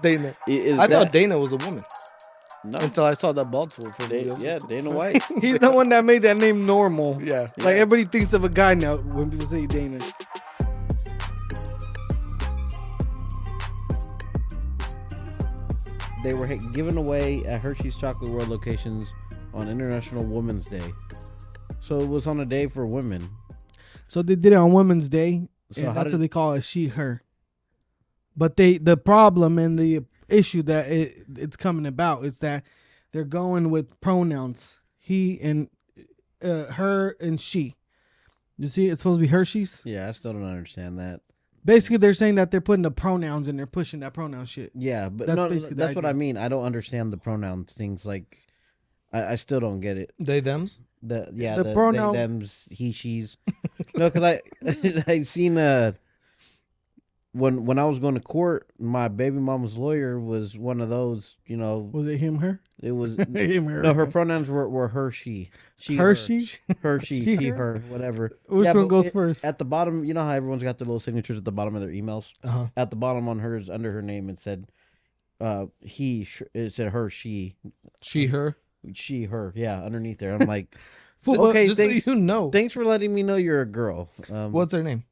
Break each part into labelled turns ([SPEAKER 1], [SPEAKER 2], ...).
[SPEAKER 1] Dana. I thought Dana was a woman. No. Until I saw that bald fool from
[SPEAKER 2] Dana White.
[SPEAKER 3] He's the one that made that name normal.
[SPEAKER 1] Yeah.
[SPEAKER 3] Like everybody thinks of a guy now when people say Dana.
[SPEAKER 2] They were given away at Hershey's Chocolate World locations on International Women's Day. So it was on a day for women.
[SPEAKER 3] So they did it on Women's Day, and that's what they call it, she, her. But the problem and the issue that it's coming about is that they're going with pronouns, he and her and she. You see, it's supposed to be Hershey's.
[SPEAKER 2] Yeah, I still don't understand that.
[SPEAKER 3] Basically, they're saying that they're putting the pronouns and they're pushing that pronoun shit.
[SPEAKER 2] Yeah, but that's what I mean. I don't understand the pronouns things. Like, I still don't get it.
[SPEAKER 1] They, thems?
[SPEAKER 2] The
[SPEAKER 3] pronoun,
[SPEAKER 2] they, thems, he, she's. No, because I seen when I was going to court, my baby mama's lawyer was one of those. You know,
[SPEAKER 3] was it him, her?
[SPEAKER 2] It was
[SPEAKER 3] him, her.
[SPEAKER 2] No, her pronouns were her, she.
[SPEAKER 3] Hershey?
[SPEAKER 2] Hershey, she, her, whatever.
[SPEAKER 3] Which one goes first?
[SPEAKER 2] At the bottom, you know how everyone's got their little signatures at the bottom of their emails?
[SPEAKER 3] Uh-huh.
[SPEAKER 2] At the bottom on hers, under her name, it said, it said her, she.
[SPEAKER 1] She, her?
[SPEAKER 2] She, her, yeah, underneath there. I'm like,
[SPEAKER 1] okay, just thanks, so you know.
[SPEAKER 2] Thanks for letting me know you're a girl.
[SPEAKER 1] What's her name?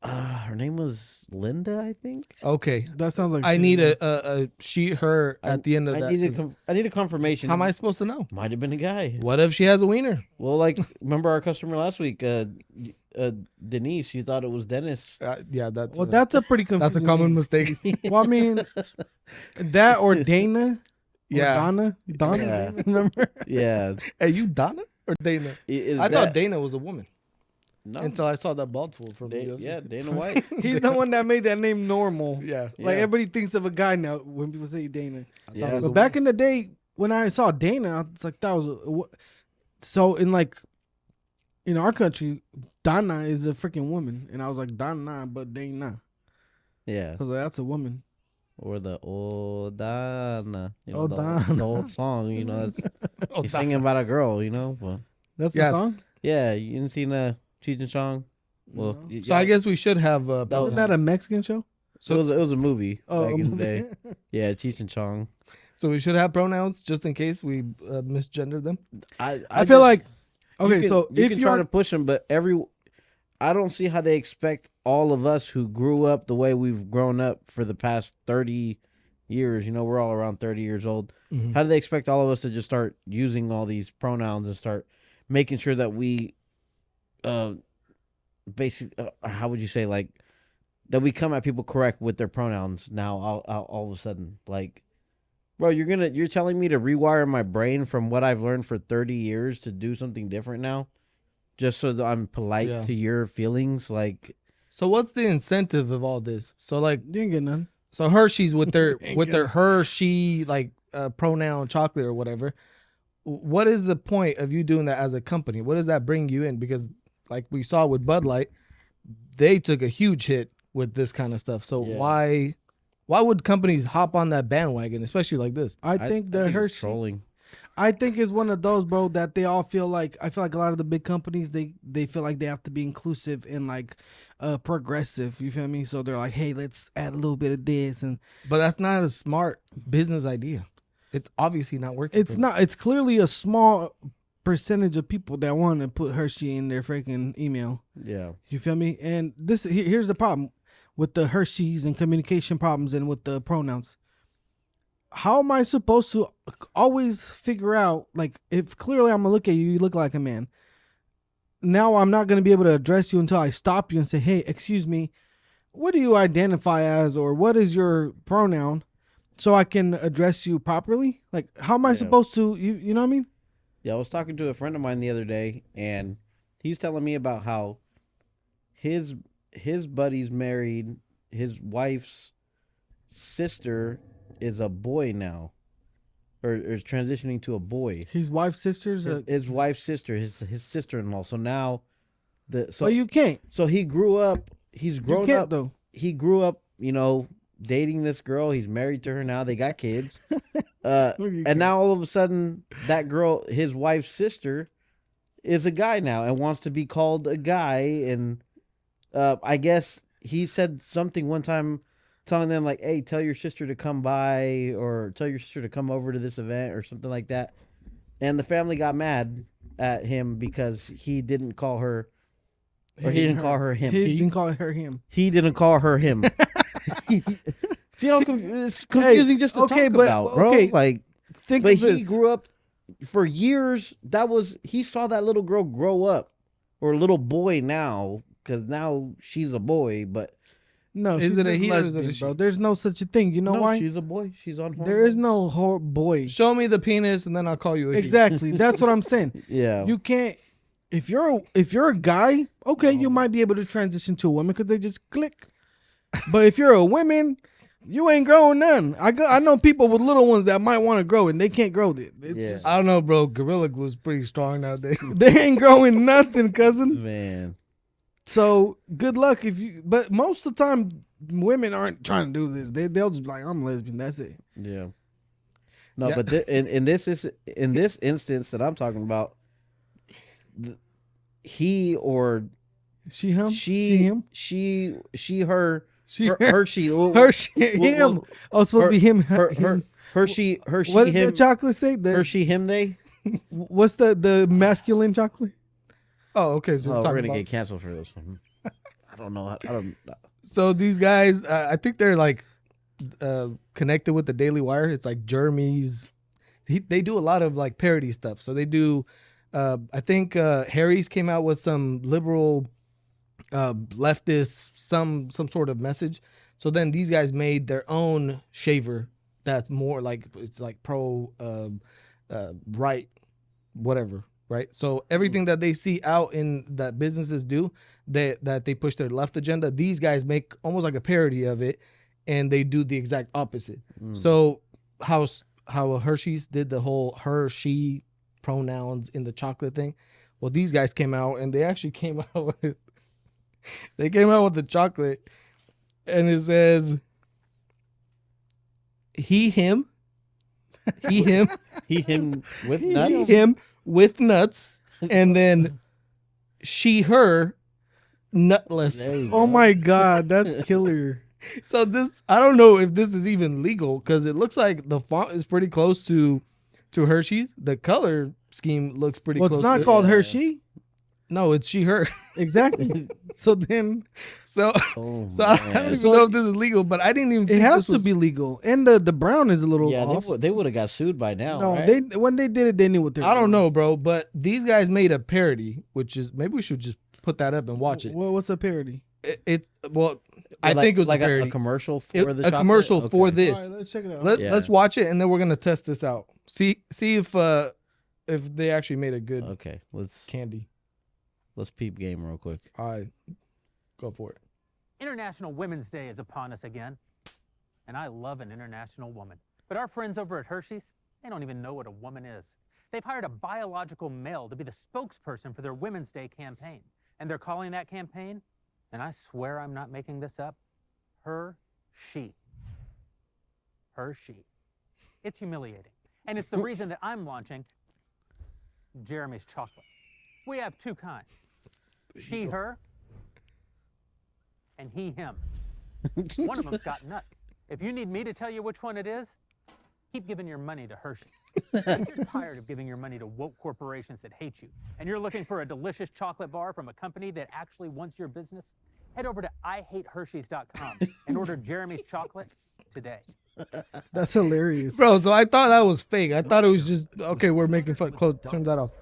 [SPEAKER 2] Her name was Linda, I think.
[SPEAKER 1] Okay,
[SPEAKER 3] that sounds like.
[SPEAKER 1] I need a she, her at the end of that.
[SPEAKER 2] I need a confirmation.
[SPEAKER 1] How am I supposed to know?
[SPEAKER 2] Might have been a guy.
[SPEAKER 1] What if she has a wiener?
[SPEAKER 2] Well, like, remember our customer last week, Denise? You thought it was Dennis.
[SPEAKER 1] Yeah, that's
[SPEAKER 3] a pretty confusing.
[SPEAKER 1] That's a common mistake.
[SPEAKER 3] Well, I mean, that or Dana.
[SPEAKER 1] Yeah,
[SPEAKER 3] Donna.
[SPEAKER 2] Yeah.
[SPEAKER 3] Remember?
[SPEAKER 2] Yeah.
[SPEAKER 1] Hey, you Donna or Dana? I thought Dana was a woman.
[SPEAKER 2] No.
[SPEAKER 1] Until I saw that bald fool from
[SPEAKER 2] Dana White.
[SPEAKER 3] He's the one that made that name normal.
[SPEAKER 1] Yeah.
[SPEAKER 3] Like everybody thinks of a guy now when people say Dana.
[SPEAKER 2] Yeah.
[SPEAKER 3] But back in the day when I saw Dana, it's like that was so in our country, Donna is a freaking woman, and I was like Donna, but Dana.
[SPEAKER 2] Yeah.
[SPEAKER 3] I was like, that's a woman.
[SPEAKER 2] Or the old Donna,
[SPEAKER 3] Donna.
[SPEAKER 2] The old song, that's he's singing about a girl, But,
[SPEAKER 3] that's the song.
[SPEAKER 2] Yeah, you didn't see Cheech and Chong. Well,
[SPEAKER 3] no.
[SPEAKER 1] So I guess we should have.
[SPEAKER 3] Wasn't that a Mexican show?
[SPEAKER 2] So it was a movie back in the
[SPEAKER 3] movie.
[SPEAKER 2] day. Yeah, Cheech and Chong.
[SPEAKER 1] So we should have pronouns just in case we misgender them.
[SPEAKER 3] I feel like okay.
[SPEAKER 2] So you can try to push them, but I don't see how they expect all of us who grew up the way we've grown up for the past 30 years. We're all around 30 years old. Mm-hmm. How do they expect all of us to just start using all these pronouns and start making sure that we, how would you say, like, that we come at people correct with their pronouns now all of a sudden? Like, bro, you're telling me to rewire my brain from what I've learned for 30 years to do something different now? Just so that I'm polite to your feelings? Like,
[SPEAKER 1] so what's the incentive of all this? So, like,
[SPEAKER 3] you ain't get none.
[SPEAKER 1] So Hershey's with their her, she, like, pronoun chocolate or whatever. What is the point of you doing that as a company? What does that bring you in? Because like we saw with Bud Light, they took a huge hit with this kind of stuff. So why would companies hop on that bandwagon, especially like this?
[SPEAKER 3] I think Hershey
[SPEAKER 2] trolling.
[SPEAKER 3] I think it's one of those, bro, that they all feel like. I feel like a lot of the big companies they feel like they have to be inclusive and like progressive. You feel me? So they're like, hey, let's add a little bit of this,
[SPEAKER 1] but that's not a smart business idea. It's obviously not working.
[SPEAKER 3] It's not. It's clearly a small percentage of people that want to put Hershey in their freaking email.
[SPEAKER 2] Yeah.
[SPEAKER 3] You feel me? And here's the problem with the Hershey's and communication problems and with the pronouns. How am I supposed to always figure out, like, if clearly I'm going to look at you, you look like a man. Now I'm not going to be able to address you until I stop you and say, hey, excuse me, what do you identify as, or what is your pronoun? So I can address you properly? Like, how am I supposed to, you know what I mean?
[SPEAKER 2] Yeah, I was talking to a friend of mine the other day, and he's telling me about how his buddy's married, his wife's sister is a boy now, or is transitioning to a boy.
[SPEAKER 3] His wife's sister's
[SPEAKER 2] his wife's sister, his sister-in-law. So now,
[SPEAKER 3] but you can't.
[SPEAKER 2] So he grew up. He's grown up
[SPEAKER 3] though.
[SPEAKER 2] He grew up, dating this girl. He's married to her now. They got kids. And now all of a sudden, that girl, his wife's sister, is a guy now and wants to be called a guy. And I guess he said something one time telling them like, "Hey, tell your sister to come by, or tell your sister to come over to this event, or something like that." And the family got mad at him because he didn't call her, or he didn't call her him.
[SPEAKER 3] He didn't call her him.
[SPEAKER 2] He didn't call her him. See how it's confusing just to talk about, bro. Like,
[SPEAKER 3] think
[SPEAKER 2] but
[SPEAKER 3] of this.
[SPEAKER 2] he grew up for years. He saw that little girl grow up, or little boy now, because now she's a boy. But
[SPEAKER 3] No,
[SPEAKER 1] Is
[SPEAKER 3] she's
[SPEAKER 1] it a
[SPEAKER 3] just
[SPEAKER 1] he or is it a
[SPEAKER 3] lesbian,
[SPEAKER 1] she?
[SPEAKER 3] bro. There's no such a thing. You know
[SPEAKER 2] no,
[SPEAKER 3] why?
[SPEAKER 2] she's a boy. She's on.
[SPEAKER 3] There is
[SPEAKER 2] hormones.
[SPEAKER 3] no boy.
[SPEAKER 1] Show me the penis, and then I'll call you a he.
[SPEAKER 3] Exactly. That's what I'm saying.
[SPEAKER 2] Yeah.
[SPEAKER 3] You can't. If you're a guy, okay, you might be able to transition to a woman because they just click. But if you're a woman, you ain't growing none. I know people with little ones that might want to grow and they can't grow it. It's
[SPEAKER 1] I don't know, bro. Gorilla Glue's pretty strong nowadays.
[SPEAKER 3] they ain't growing nothing, cousin.
[SPEAKER 2] Man.
[SPEAKER 3] So good luck if you. But most of the time, women aren't trying to do this. They'll just be like, I'm lesbian. That's it.
[SPEAKER 2] Yeah. No,
[SPEAKER 1] Yeah.
[SPEAKER 2] but in this instance that I'm talking about, he or
[SPEAKER 3] She him.
[SPEAKER 2] she
[SPEAKER 3] him.
[SPEAKER 2] she her
[SPEAKER 3] She
[SPEAKER 2] Hershey
[SPEAKER 3] Hershey him. Oh, it's supposed to be him. him.
[SPEAKER 2] Hershey
[SPEAKER 3] What did
[SPEAKER 2] him
[SPEAKER 3] the chocolate say?
[SPEAKER 2] Hershey him they.
[SPEAKER 3] What's the masculine chocolate?
[SPEAKER 1] Oh, okay. So
[SPEAKER 2] Oh,
[SPEAKER 1] we're
[SPEAKER 2] we're
[SPEAKER 1] talking
[SPEAKER 2] gonna
[SPEAKER 1] about.
[SPEAKER 2] get canceled for this one. I don't know. I don't.
[SPEAKER 1] So these guys, I think they're like connected with the Daily Wire. It's like Jeremy's. They do a lot of like parody stuff. So they do. I think Harry's came out with some liberal, leftist, some sort of message. So then these guys made their own shaver that's more like it's like pro right, whatever. Right. So everything that they see out in that businesses do that they push their left agenda, these guys make almost like a parody of it, and they do the exact opposite. So how Hershey's did the whole Hershey pronouns in the chocolate thing. Well, these guys came out and they actually came out with the chocolate, and it says he him
[SPEAKER 2] He him with nuts.
[SPEAKER 1] him with nuts, and then she her nutless.
[SPEAKER 2] There you
[SPEAKER 3] Oh
[SPEAKER 2] go.
[SPEAKER 3] my God, that's killer.
[SPEAKER 1] So this, I don't know if this is even legal because it looks like the font is pretty close to Hershey's. The color scheme looks pretty
[SPEAKER 3] Well,
[SPEAKER 1] close.
[SPEAKER 3] it's not
[SPEAKER 1] to
[SPEAKER 3] called Hershey.
[SPEAKER 1] No, it's she her.
[SPEAKER 3] Exactly. So then
[SPEAKER 1] So
[SPEAKER 2] Oh,
[SPEAKER 1] so I don't
[SPEAKER 2] man.
[SPEAKER 1] even know if this is legal, but I didn't even.
[SPEAKER 3] it
[SPEAKER 1] think
[SPEAKER 3] has
[SPEAKER 1] this
[SPEAKER 3] to
[SPEAKER 1] was-
[SPEAKER 3] be legal. And the brown is a little
[SPEAKER 2] Yeah,
[SPEAKER 3] off.
[SPEAKER 2] they would have got sued by now.
[SPEAKER 3] No,
[SPEAKER 2] right?
[SPEAKER 3] when they did it, they knew what they were
[SPEAKER 1] I don't
[SPEAKER 3] doing.
[SPEAKER 1] know, bro, but these guys made a parody, which is maybe we should just put that up and watch it.
[SPEAKER 3] Well, what's a parody?
[SPEAKER 1] Well, I
[SPEAKER 2] Like-
[SPEAKER 1] think it was
[SPEAKER 2] like
[SPEAKER 1] a parody.
[SPEAKER 2] a commercial for
[SPEAKER 1] It-
[SPEAKER 2] the
[SPEAKER 1] a
[SPEAKER 2] chocolate?
[SPEAKER 1] commercial for
[SPEAKER 2] Okay.
[SPEAKER 1] this.
[SPEAKER 3] All right, let's check it out.
[SPEAKER 2] Yeah.
[SPEAKER 1] Let's watch it, and then we're gonna test this out. See if they actually made a good
[SPEAKER 2] Okay, let's
[SPEAKER 1] candy.
[SPEAKER 2] peep game real quick.
[SPEAKER 1] All right, go for it.
[SPEAKER 4] International Women's Day is upon us again, and I love an international woman. But our friends over at Hershey's, they don't even know what a woman is. They've hired a biological male to be the spokesperson for their Women's Day campaign, and they're calling that campaign, and I swear I'm not making this up, Hershey. Hershey. It's humiliating, and it's the reason that I'm launching Jeremy's chocolate. We have two kinds. She, her, and he, him. One of them's got nuts. If you need me to tell you which one it is, keep giving your money to Hershey. If you're tired of giving your money to woke corporations that hate you, and you're looking for a delicious chocolate bar from a company that actually wants your business, head over to IHateHershey's.com and order Jeremy's chocolate today.
[SPEAKER 3] That's hilarious.
[SPEAKER 1] Bro, so I thought that was fake. I thought it was just okay. We're making fun. Close. Turn that off.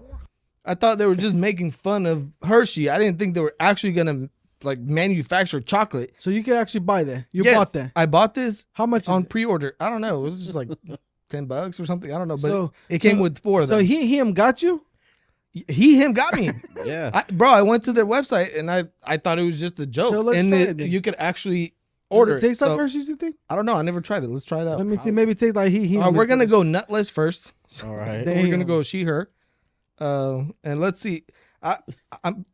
[SPEAKER 1] I thought they were just making fun of Hershey. I didn't think they were actually gonna like manufacture chocolate.
[SPEAKER 3] So you could actually buy that. You
[SPEAKER 1] Yes,
[SPEAKER 3] bought that.
[SPEAKER 1] I bought this.
[SPEAKER 3] How much is
[SPEAKER 1] on
[SPEAKER 3] it?
[SPEAKER 1] pre-order? I don't know. It was just like $10 or something. I don't know. But
[SPEAKER 3] So-
[SPEAKER 1] it came
[SPEAKER 3] so-
[SPEAKER 1] with 4 of
[SPEAKER 3] So
[SPEAKER 1] them.
[SPEAKER 3] him got you?
[SPEAKER 1] Him got me.
[SPEAKER 2] Yeah.
[SPEAKER 1] Bro, I went to their website and I thought it was just a joke.
[SPEAKER 3] So let's
[SPEAKER 1] and
[SPEAKER 3] try it then.
[SPEAKER 1] you could actually
[SPEAKER 3] Does
[SPEAKER 1] order
[SPEAKER 3] it taste like
[SPEAKER 1] So,
[SPEAKER 3] Hershey's, you think?
[SPEAKER 1] I don't know. I never tried it. Let's try it out.
[SPEAKER 3] Let me see. Maybe it tastes like he.
[SPEAKER 1] All right, we're gonna go nutless first.
[SPEAKER 2] All right.
[SPEAKER 1] So we're gonna
[SPEAKER 3] Damn.
[SPEAKER 1] go she her, and let's see.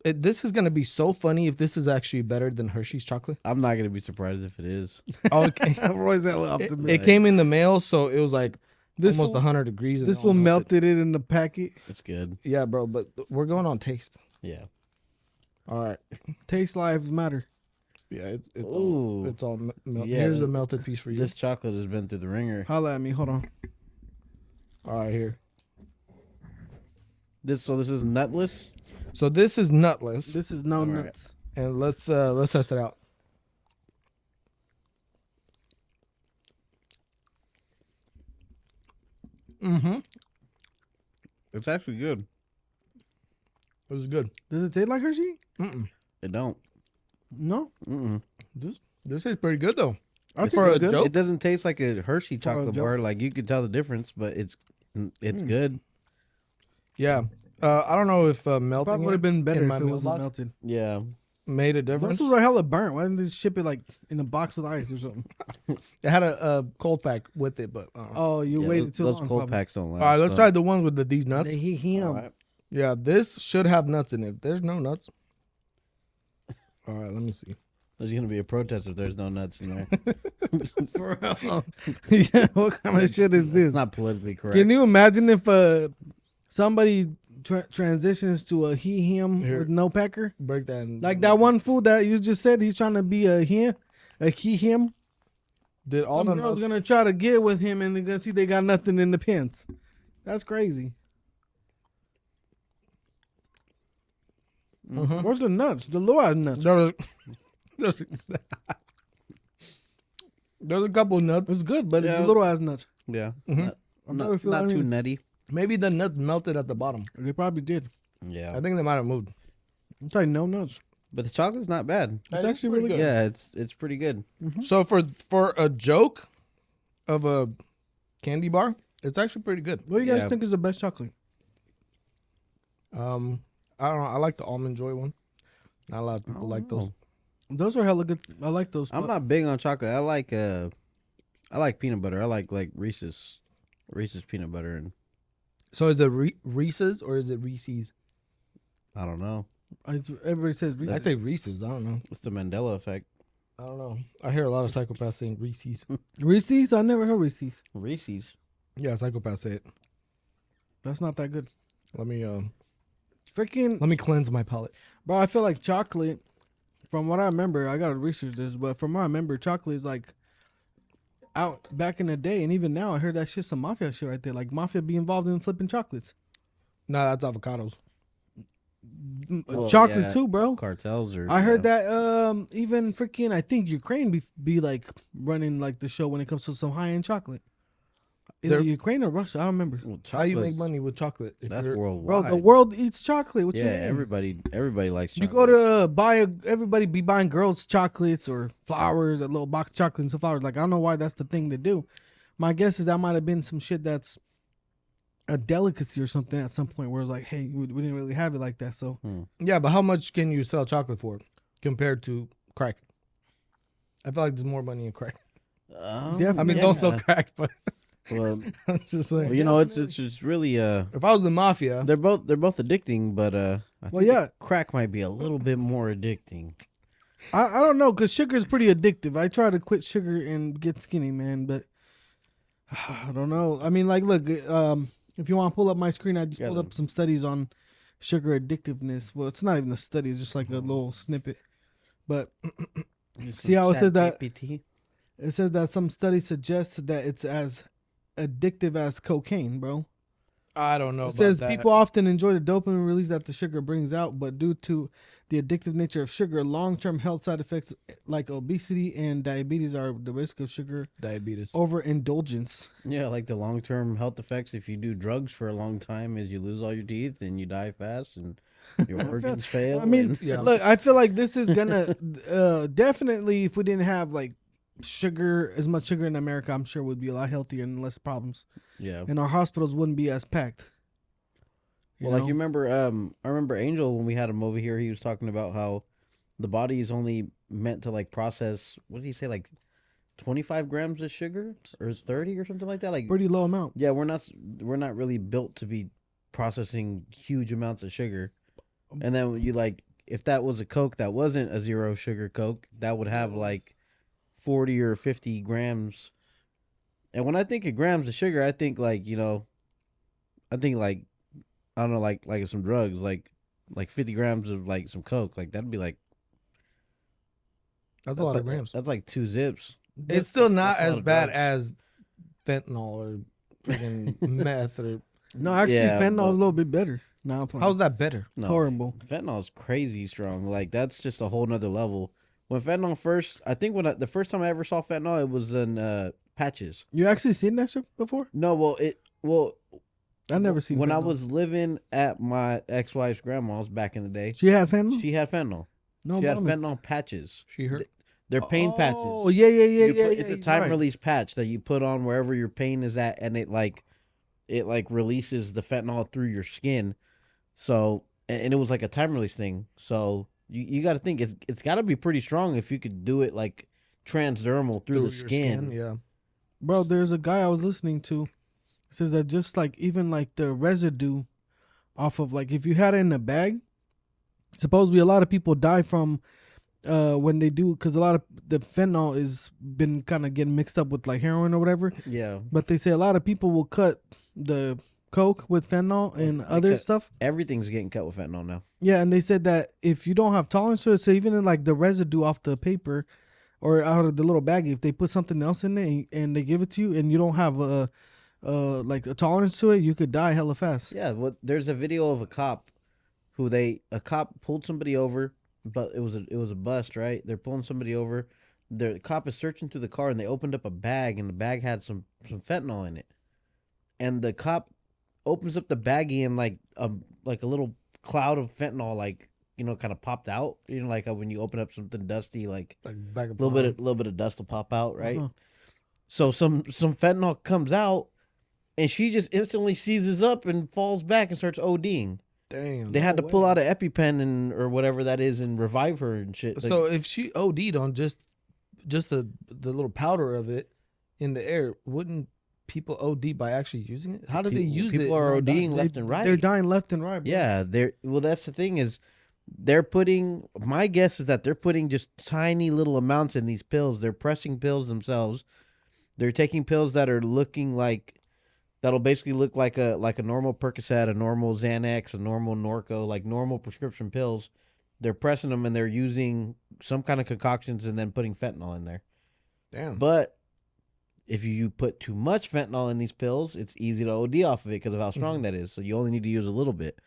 [SPEAKER 1] This is gonna be so funny if this is actually better than Hershey's chocolate.
[SPEAKER 2] I'm not gonna be surprised if it is.
[SPEAKER 1] Okay.
[SPEAKER 3] Roy's that optimistic.
[SPEAKER 1] It came in the mail, so it was like
[SPEAKER 3] This
[SPEAKER 1] almost
[SPEAKER 3] fool-
[SPEAKER 1] 100 degrees. and
[SPEAKER 3] This
[SPEAKER 1] all
[SPEAKER 3] will
[SPEAKER 1] melted.
[SPEAKER 3] melted it in the packet.
[SPEAKER 2] It's good.
[SPEAKER 1] Yeah, bro. But we're going on taste.
[SPEAKER 2] Yeah.
[SPEAKER 1] All right.
[SPEAKER 3] Taste lives matter.
[SPEAKER 1] Yeah, it's
[SPEAKER 2] Ooh.
[SPEAKER 1] melted.
[SPEAKER 2] Yeah,
[SPEAKER 1] Here's a melted piece for you.
[SPEAKER 2] This chocolate has been through the ringer.
[SPEAKER 3] Holla at me. Hold on.
[SPEAKER 1] All right, here.
[SPEAKER 2] This is nutless.
[SPEAKER 1] So this is nutless,
[SPEAKER 3] This is no
[SPEAKER 2] All right.
[SPEAKER 3] nuts.
[SPEAKER 1] and let's test it out. Mm-hmm.
[SPEAKER 2] It's actually good.
[SPEAKER 1] It was good.
[SPEAKER 3] Does it taste like Hershey?
[SPEAKER 1] Mm-mm.
[SPEAKER 2] It don't.
[SPEAKER 3] No.
[SPEAKER 2] Mm-mm.
[SPEAKER 1] This tastes pretty good though.
[SPEAKER 3] I think
[SPEAKER 1] For
[SPEAKER 3] it's
[SPEAKER 1] a
[SPEAKER 3] good.
[SPEAKER 1] joke?
[SPEAKER 2] It doesn't taste like a Hershey
[SPEAKER 3] For a
[SPEAKER 2] chocolate
[SPEAKER 3] joke.
[SPEAKER 2] bar. Like you could tell the difference, but it's good.
[SPEAKER 1] Yeah. I don't know if melting
[SPEAKER 3] Probably would have been better
[SPEAKER 1] in
[SPEAKER 3] if
[SPEAKER 1] my
[SPEAKER 3] it wasn't
[SPEAKER 1] mailbox
[SPEAKER 3] melted.
[SPEAKER 2] Yeah.
[SPEAKER 1] made a difference.
[SPEAKER 3] Those are hella burnt. Why didn't they ship it like in a box with ice or something?
[SPEAKER 1] It had a cold pack with it, but
[SPEAKER 3] Oh, you
[SPEAKER 2] Yeah,
[SPEAKER 3] waited too
[SPEAKER 2] those
[SPEAKER 3] long.
[SPEAKER 2] cold
[SPEAKER 3] probably.
[SPEAKER 2] packs don't last.
[SPEAKER 1] all right, let's
[SPEAKER 2] so-
[SPEAKER 1] try the ones with these nuts.
[SPEAKER 3] Him.
[SPEAKER 2] All right.
[SPEAKER 1] Yeah, this should have nuts in it. There's no nuts. All right, let me see.
[SPEAKER 2] There's gonna be a protest if there's no nuts in there.
[SPEAKER 3] Yeah, what kind of shit is this?
[SPEAKER 2] It's not politically correct.
[SPEAKER 3] Can you imagine if somebody transitions to a him
[SPEAKER 1] Here.
[SPEAKER 3] with no pecker?
[SPEAKER 1] Break that.
[SPEAKER 3] Like that one fool that you just said he's trying to be a him.
[SPEAKER 1] Did all
[SPEAKER 3] Some
[SPEAKER 1] the
[SPEAKER 3] girl's
[SPEAKER 1] nuts.
[SPEAKER 3] gonna try to get with him and they're gonna see they got nothing in the pants. That's crazy.
[SPEAKER 1] Mhm.
[SPEAKER 3] Where's the nuts? The low ass nuts.
[SPEAKER 1] There's, there's a couple nuts.
[SPEAKER 3] It's good, but it's
[SPEAKER 2] Yeah.
[SPEAKER 3] little ass nuts.
[SPEAKER 2] Yeah.
[SPEAKER 1] Mhm.
[SPEAKER 2] Not,
[SPEAKER 3] I probably feel
[SPEAKER 2] not too
[SPEAKER 3] onion.
[SPEAKER 2] nutty.
[SPEAKER 1] Maybe the nuts melted at the bottom.
[SPEAKER 3] They probably did.
[SPEAKER 2] Yeah.
[SPEAKER 1] I think they might have moved.
[SPEAKER 3] I'm telling you, no nuts.
[SPEAKER 2] But the chocolate's not bad.
[SPEAKER 3] It's actually really good.
[SPEAKER 2] Yeah, it's pretty good.
[SPEAKER 1] So for a joke of a candy bar, it's actually pretty good.
[SPEAKER 3] What do you guys
[SPEAKER 2] Yeah.
[SPEAKER 3] think is the best chocolate?
[SPEAKER 1] I don't know. I like the almond joy one. Not a lot of people like those.
[SPEAKER 3] Those are hella good. I like those.
[SPEAKER 2] I'm not big on chocolate. I like peanut butter. I like Reese's peanut butter, and
[SPEAKER 1] So is it Reese's or is it Reese's?
[SPEAKER 2] I don't know.
[SPEAKER 3] Everybody says
[SPEAKER 1] I
[SPEAKER 3] Reese's.
[SPEAKER 1] say Reese's. I don't know.
[SPEAKER 2] It's the Mandela effect.
[SPEAKER 1] I don't know. I hear a lot of psychopaths saying Reese's.
[SPEAKER 3] Reese's? I never heard Reese's.
[SPEAKER 2] Reese's.
[SPEAKER 1] Yeah, psychopaths say it.
[SPEAKER 3] That's not that good.
[SPEAKER 1] Let me
[SPEAKER 3] Freaking,
[SPEAKER 1] cleanse my palate.
[SPEAKER 3] bro, I feel like chocolate, from what I remember, I gotta research this, but from what I remember, chocolate is like out back in the day, and even now, I heard that shit's some mafia shit right there. Like, mafia be involved in flipping chocolates.
[SPEAKER 1] No, that's avocados.
[SPEAKER 2] Well,
[SPEAKER 3] Chocolate
[SPEAKER 2] yeah.
[SPEAKER 3] too, bro.
[SPEAKER 2] Cartels or
[SPEAKER 3] I heard that even freaking, I think Ukraine be like running like the show when it comes to some high end chocolate. Either
[SPEAKER 1] They're-
[SPEAKER 3] Ukraine or Russia, I don't remember.
[SPEAKER 2] Well,
[SPEAKER 1] How you make
[SPEAKER 2] chocolate's-
[SPEAKER 1] money with chocolate? If
[SPEAKER 2] That's
[SPEAKER 1] you're,
[SPEAKER 3] Bro,
[SPEAKER 2] worldwide.
[SPEAKER 3] the world eats chocolate. What you
[SPEAKER 2] Yeah,
[SPEAKER 3] mean?
[SPEAKER 2] everybody likes
[SPEAKER 3] You
[SPEAKER 2] chocolate.
[SPEAKER 3] go to everybody be buying girls chocolates or flowers, a little box of chocolate and some flowers. Like, I don't know why that's the thing to do. My guess is that might have been some shit that's a delicacy or something at some point where it's like, hey, we didn't really have it like that. So
[SPEAKER 1] yeah, but how much can you sell chocolate for compared to crack? I feel like there's more money in crack.
[SPEAKER 3] Yeah,
[SPEAKER 1] I mean,
[SPEAKER 2] yeah.
[SPEAKER 1] don't sell crack, but
[SPEAKER 2] Well,
[SPEAKER 1] I'm just saying.
[SPEAKER 2] well, you know, it's just really
[SPEAKER 1] If I was the mafia,
[SPEAKER 2] they're both addicting, but I
[SPEAKER 3] Well,
[SPEAKER 2] think
[SPEAKER 3] yeah.
[SPEAKER 2] crack might be a little bit more addicting.
[SPEAKER 3] I don't know, because sugar is pretty addictive. I try to quit sugar and get skinny, man, but I don't know. I mean, like, look, if you want to pull up my screen, I just
[SPEAKER 2] Yeah,
[SPEAKER 3] pulled up some studies on sugar addictiveness. Well, it's not even a study; it's just like a little snippet. But See how it says that-
[SPEAKER 2] ChatGPT?
[SPEAKER 3] it says that some studies suggest that it's as addictive as cocaine, bro.
[SPEAKER 1] I don't know.
[SPEAKER 3] It says people often enjoy the dopamine release that the sugar brings out, but due to the addictive nature of sugar, long-term health side effects like obesity and diabetes are the risk of sugar
[SPEAKER 1] diabetes.
[SPEAKER 3] overindulgence.
[SPEAKER 2] Yeah, like the long term health effects if you do drugs for a long time is you lose all your teeth and you die fast and your organs fail.
[SPEAKER 3] I mean,
[SPEAKER 2] and-
[SPEAKER 1] Yeah.
[SPEAKER 3] look, I feel like this is gonna definitely, if we didn't have like as much sugar in America, I'm sure we'd be a lot healthier and less problems,
[SPEAKER 2] yeah.
[SPEAKER 3] and our hospitals wouldn't be as packed.
[SPEAKER 2] Well, like you remember, I remember Angel when we had him over here. He was talking about how the body is only meant to like process. What did he say? Like 25 grams of sugar or 30 or something like that. Like,
[SPEAKER 3] pretty low amount.
[SPEAKER 2] yeah, we're not really built to be processing huge amounts of sugar. And then you like, if that was a Coke that wasn't a zero sugar Coke, that would have like 40 or 50 grams. And when I think of grams of sugar, I think like, I think like, I don't know, like some drugs, like 50 grams of like some Coke, like that'd be like
[SPEAKER 1] That's a lot of
[SPEAKER 2] like,
[SPEAKER 1] grams.
[SPEAKER 2] That's like 2 zips.
[SPEAKER 1] It's still not
[SPEAKER 2] that's a lot
[SPEAKER 1] as
[SPEAKER 2] of
[SPEAKER 1] bad
[SPEAKER 2] drugs.
[SPEAKER 1] as fentanyl or freaking meth or.
[SPEAKER 3] No, actually,
[SPEAKER 2] Yeah,
[SPEAKER 3] fentanyl's
[SPEAKER 2] but-
[SPEAKER 3] a little bit better. Now,
[SPEAKER 1] How's that better?
[SPEAKER 2] No,
[SPEAKER 3] horrible?
[SPEAKER 2] Fentanyl is crazy strong. Like that's just a whole nother level. When fentanyl first, I think the first time I ever saw fentanyl, it was in patches.
[SPEAKER 3] You actually seen that shit before?
[SPEAKER 2] No, well,
[SPEAKER 3] I never seen.
[SPEAKER 2] when I
[SPEAKER 3] fentanyl.
[SPEAKER 2] was living at my ex-wife's grandma's back in the day.
[SPEAKER 3] She had fentanyl.
[SPEAKER 2] She had fentanyl.
[SPEAKER 3] No,
[SPEAKER 2] she had
[SPEAKER 3] mames.
[SPEAKER 2] fentanyl patches.
[SPEAKER 1] She hurt.
[SPEAKER 2] They're pain patches.
[SPEAKER 3] Oh yeah, yeah, yeah,
[SPEAKER 2] You
[SPEAKER 3] yeah.
[SPEAKER 2] put- it's a
[SPEAKER 3] he's
[SPEAKER 2] time
[SPEAKER 3] right.
[SPEAKER 2] release patch that you put on wherever your pain is at, and it releases the fentanyl through your skin. So and it was like a time release thing. So you got to think it's got to be pretty strong if you could do it like transdermal through the
[SPEAKER 1] your
[SPEAKER 2] skin.
[SPEAKER 1] Yeah.
[SPEAKER 3] Bro, there's a guy I was listening to. It says that just like even like the residue off of like if you had it in a bag, supposedly a lot of people die from when they do because a lot of the fentanyl is been kind of getting mixed up with like heroin or whatever.
[SPEAKER 2] Yeah,
[SPEAKER 3] But they say a lot of people will cut the coke with fentanyl and other
[SPEAKER 2] cut-
[SPEAKER 3] stuff.
[SPEAKER 2] everything's getting cut with fentanyl now.
[SPEAKER 3] Yeah, and they said that if you don't have tolerance to it, so even in like the residue off the paper or out of the little baggie, if they put something else in it and they give it to you and you don't have like a tolerance to it, you could die hella fast.
[SPEAKER 2] Yeah, well, there's a video of a cop a cop pulled somebody over, but it was a bust, right? They're pulling somebody over. The cop is searching through the car, and they opened up a bag, and the bag had some fentanyl in it. And the cop opens up the baggie, and like a little cloud of fentanyl, like kind of popped out. Like when you open up something dusty, like
[SPEAKER 1] Bag of
[SPEAKER 2] a little bit of dust will pop out, right?
[SPEAKER 3] Uh-huh.
[SPEAKER 2] So some fentanyl comes out, and she just instantly seizes up and falls back and starts ODing.
[SPEAKER 1] Damn.
[SPEAKER 2] They had to
[SPEAKER 3] No
[SPEAKER 2] pull
[SPEAKER 3] way.
[SPEAKER 2] out an EpiPen or whatever that is and revive her and shit. Like,
[SPEAKER 1] So if she OD'd on just the little powder of it in the air, wouldn't people OD by actually using it? How did they use it?
[SPEAKER 2] people are
[SPEAKER 1] and not
[SPEAKER 2] ODing
[SPEAKER 1] die?
[SPEAKER 2] left and right.
[SPEAKER 3] They're dying left and right, bro.
[SPEAKER 2] Yeah, that's the thing is they're putting, my guess is that they're putting just tiny little amounts in these pills. They're pressing pills themselves. They're taking pills that are looking like, that'll basically look like a normal Percocet, a normal Xanax, a normal Norco, like normal prescription pills. They're pressing them and they're using some kind of concoctions and then putting fentanyl in there.
[SPEAKER 1] Damn.
[SPEAKER 2] But if you put too much fentanyl in these pills, it's easy to OD off of it because of how strong that is. So you only need to use a little bit.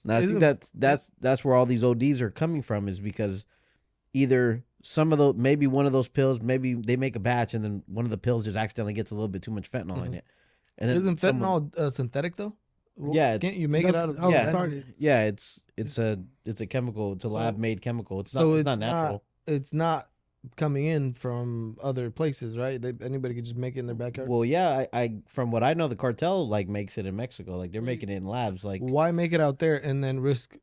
[SPEAKER 2] And I think that's where all these ODs are coming from, is because either maybe one of those pills, maybe they make a batch and then one of the pills just accidentally gets a little bit too much fentanyl in it. And then
[SPEAKER 1] Isn't fentanyl synthetic though?
[SPEAKER 2] Yeah,
[SPEAKER 1] Can't you make it out
[SPEAKER 3] that's
[SPEAKER 1] of?
[SPEAKER 3] how it
[SPEAKER 2] yeah,
[SPEAKER 3] started.
[SPEAKER 2] yeah, it's a chemical. It's a lab made chemical. It's
[SPEAKER 1] So
[SPEAKER 2] not natural.
[SPEAKER 1] It's not coming in from other places, right? Anybody could just make it in their backyard.
[SPEAKER 2] Well, yeah, I from what I know, the cartel makes it in Mexico. Like they're making it in labs. Like
[SPEAKER 1] Why make it out there and then risk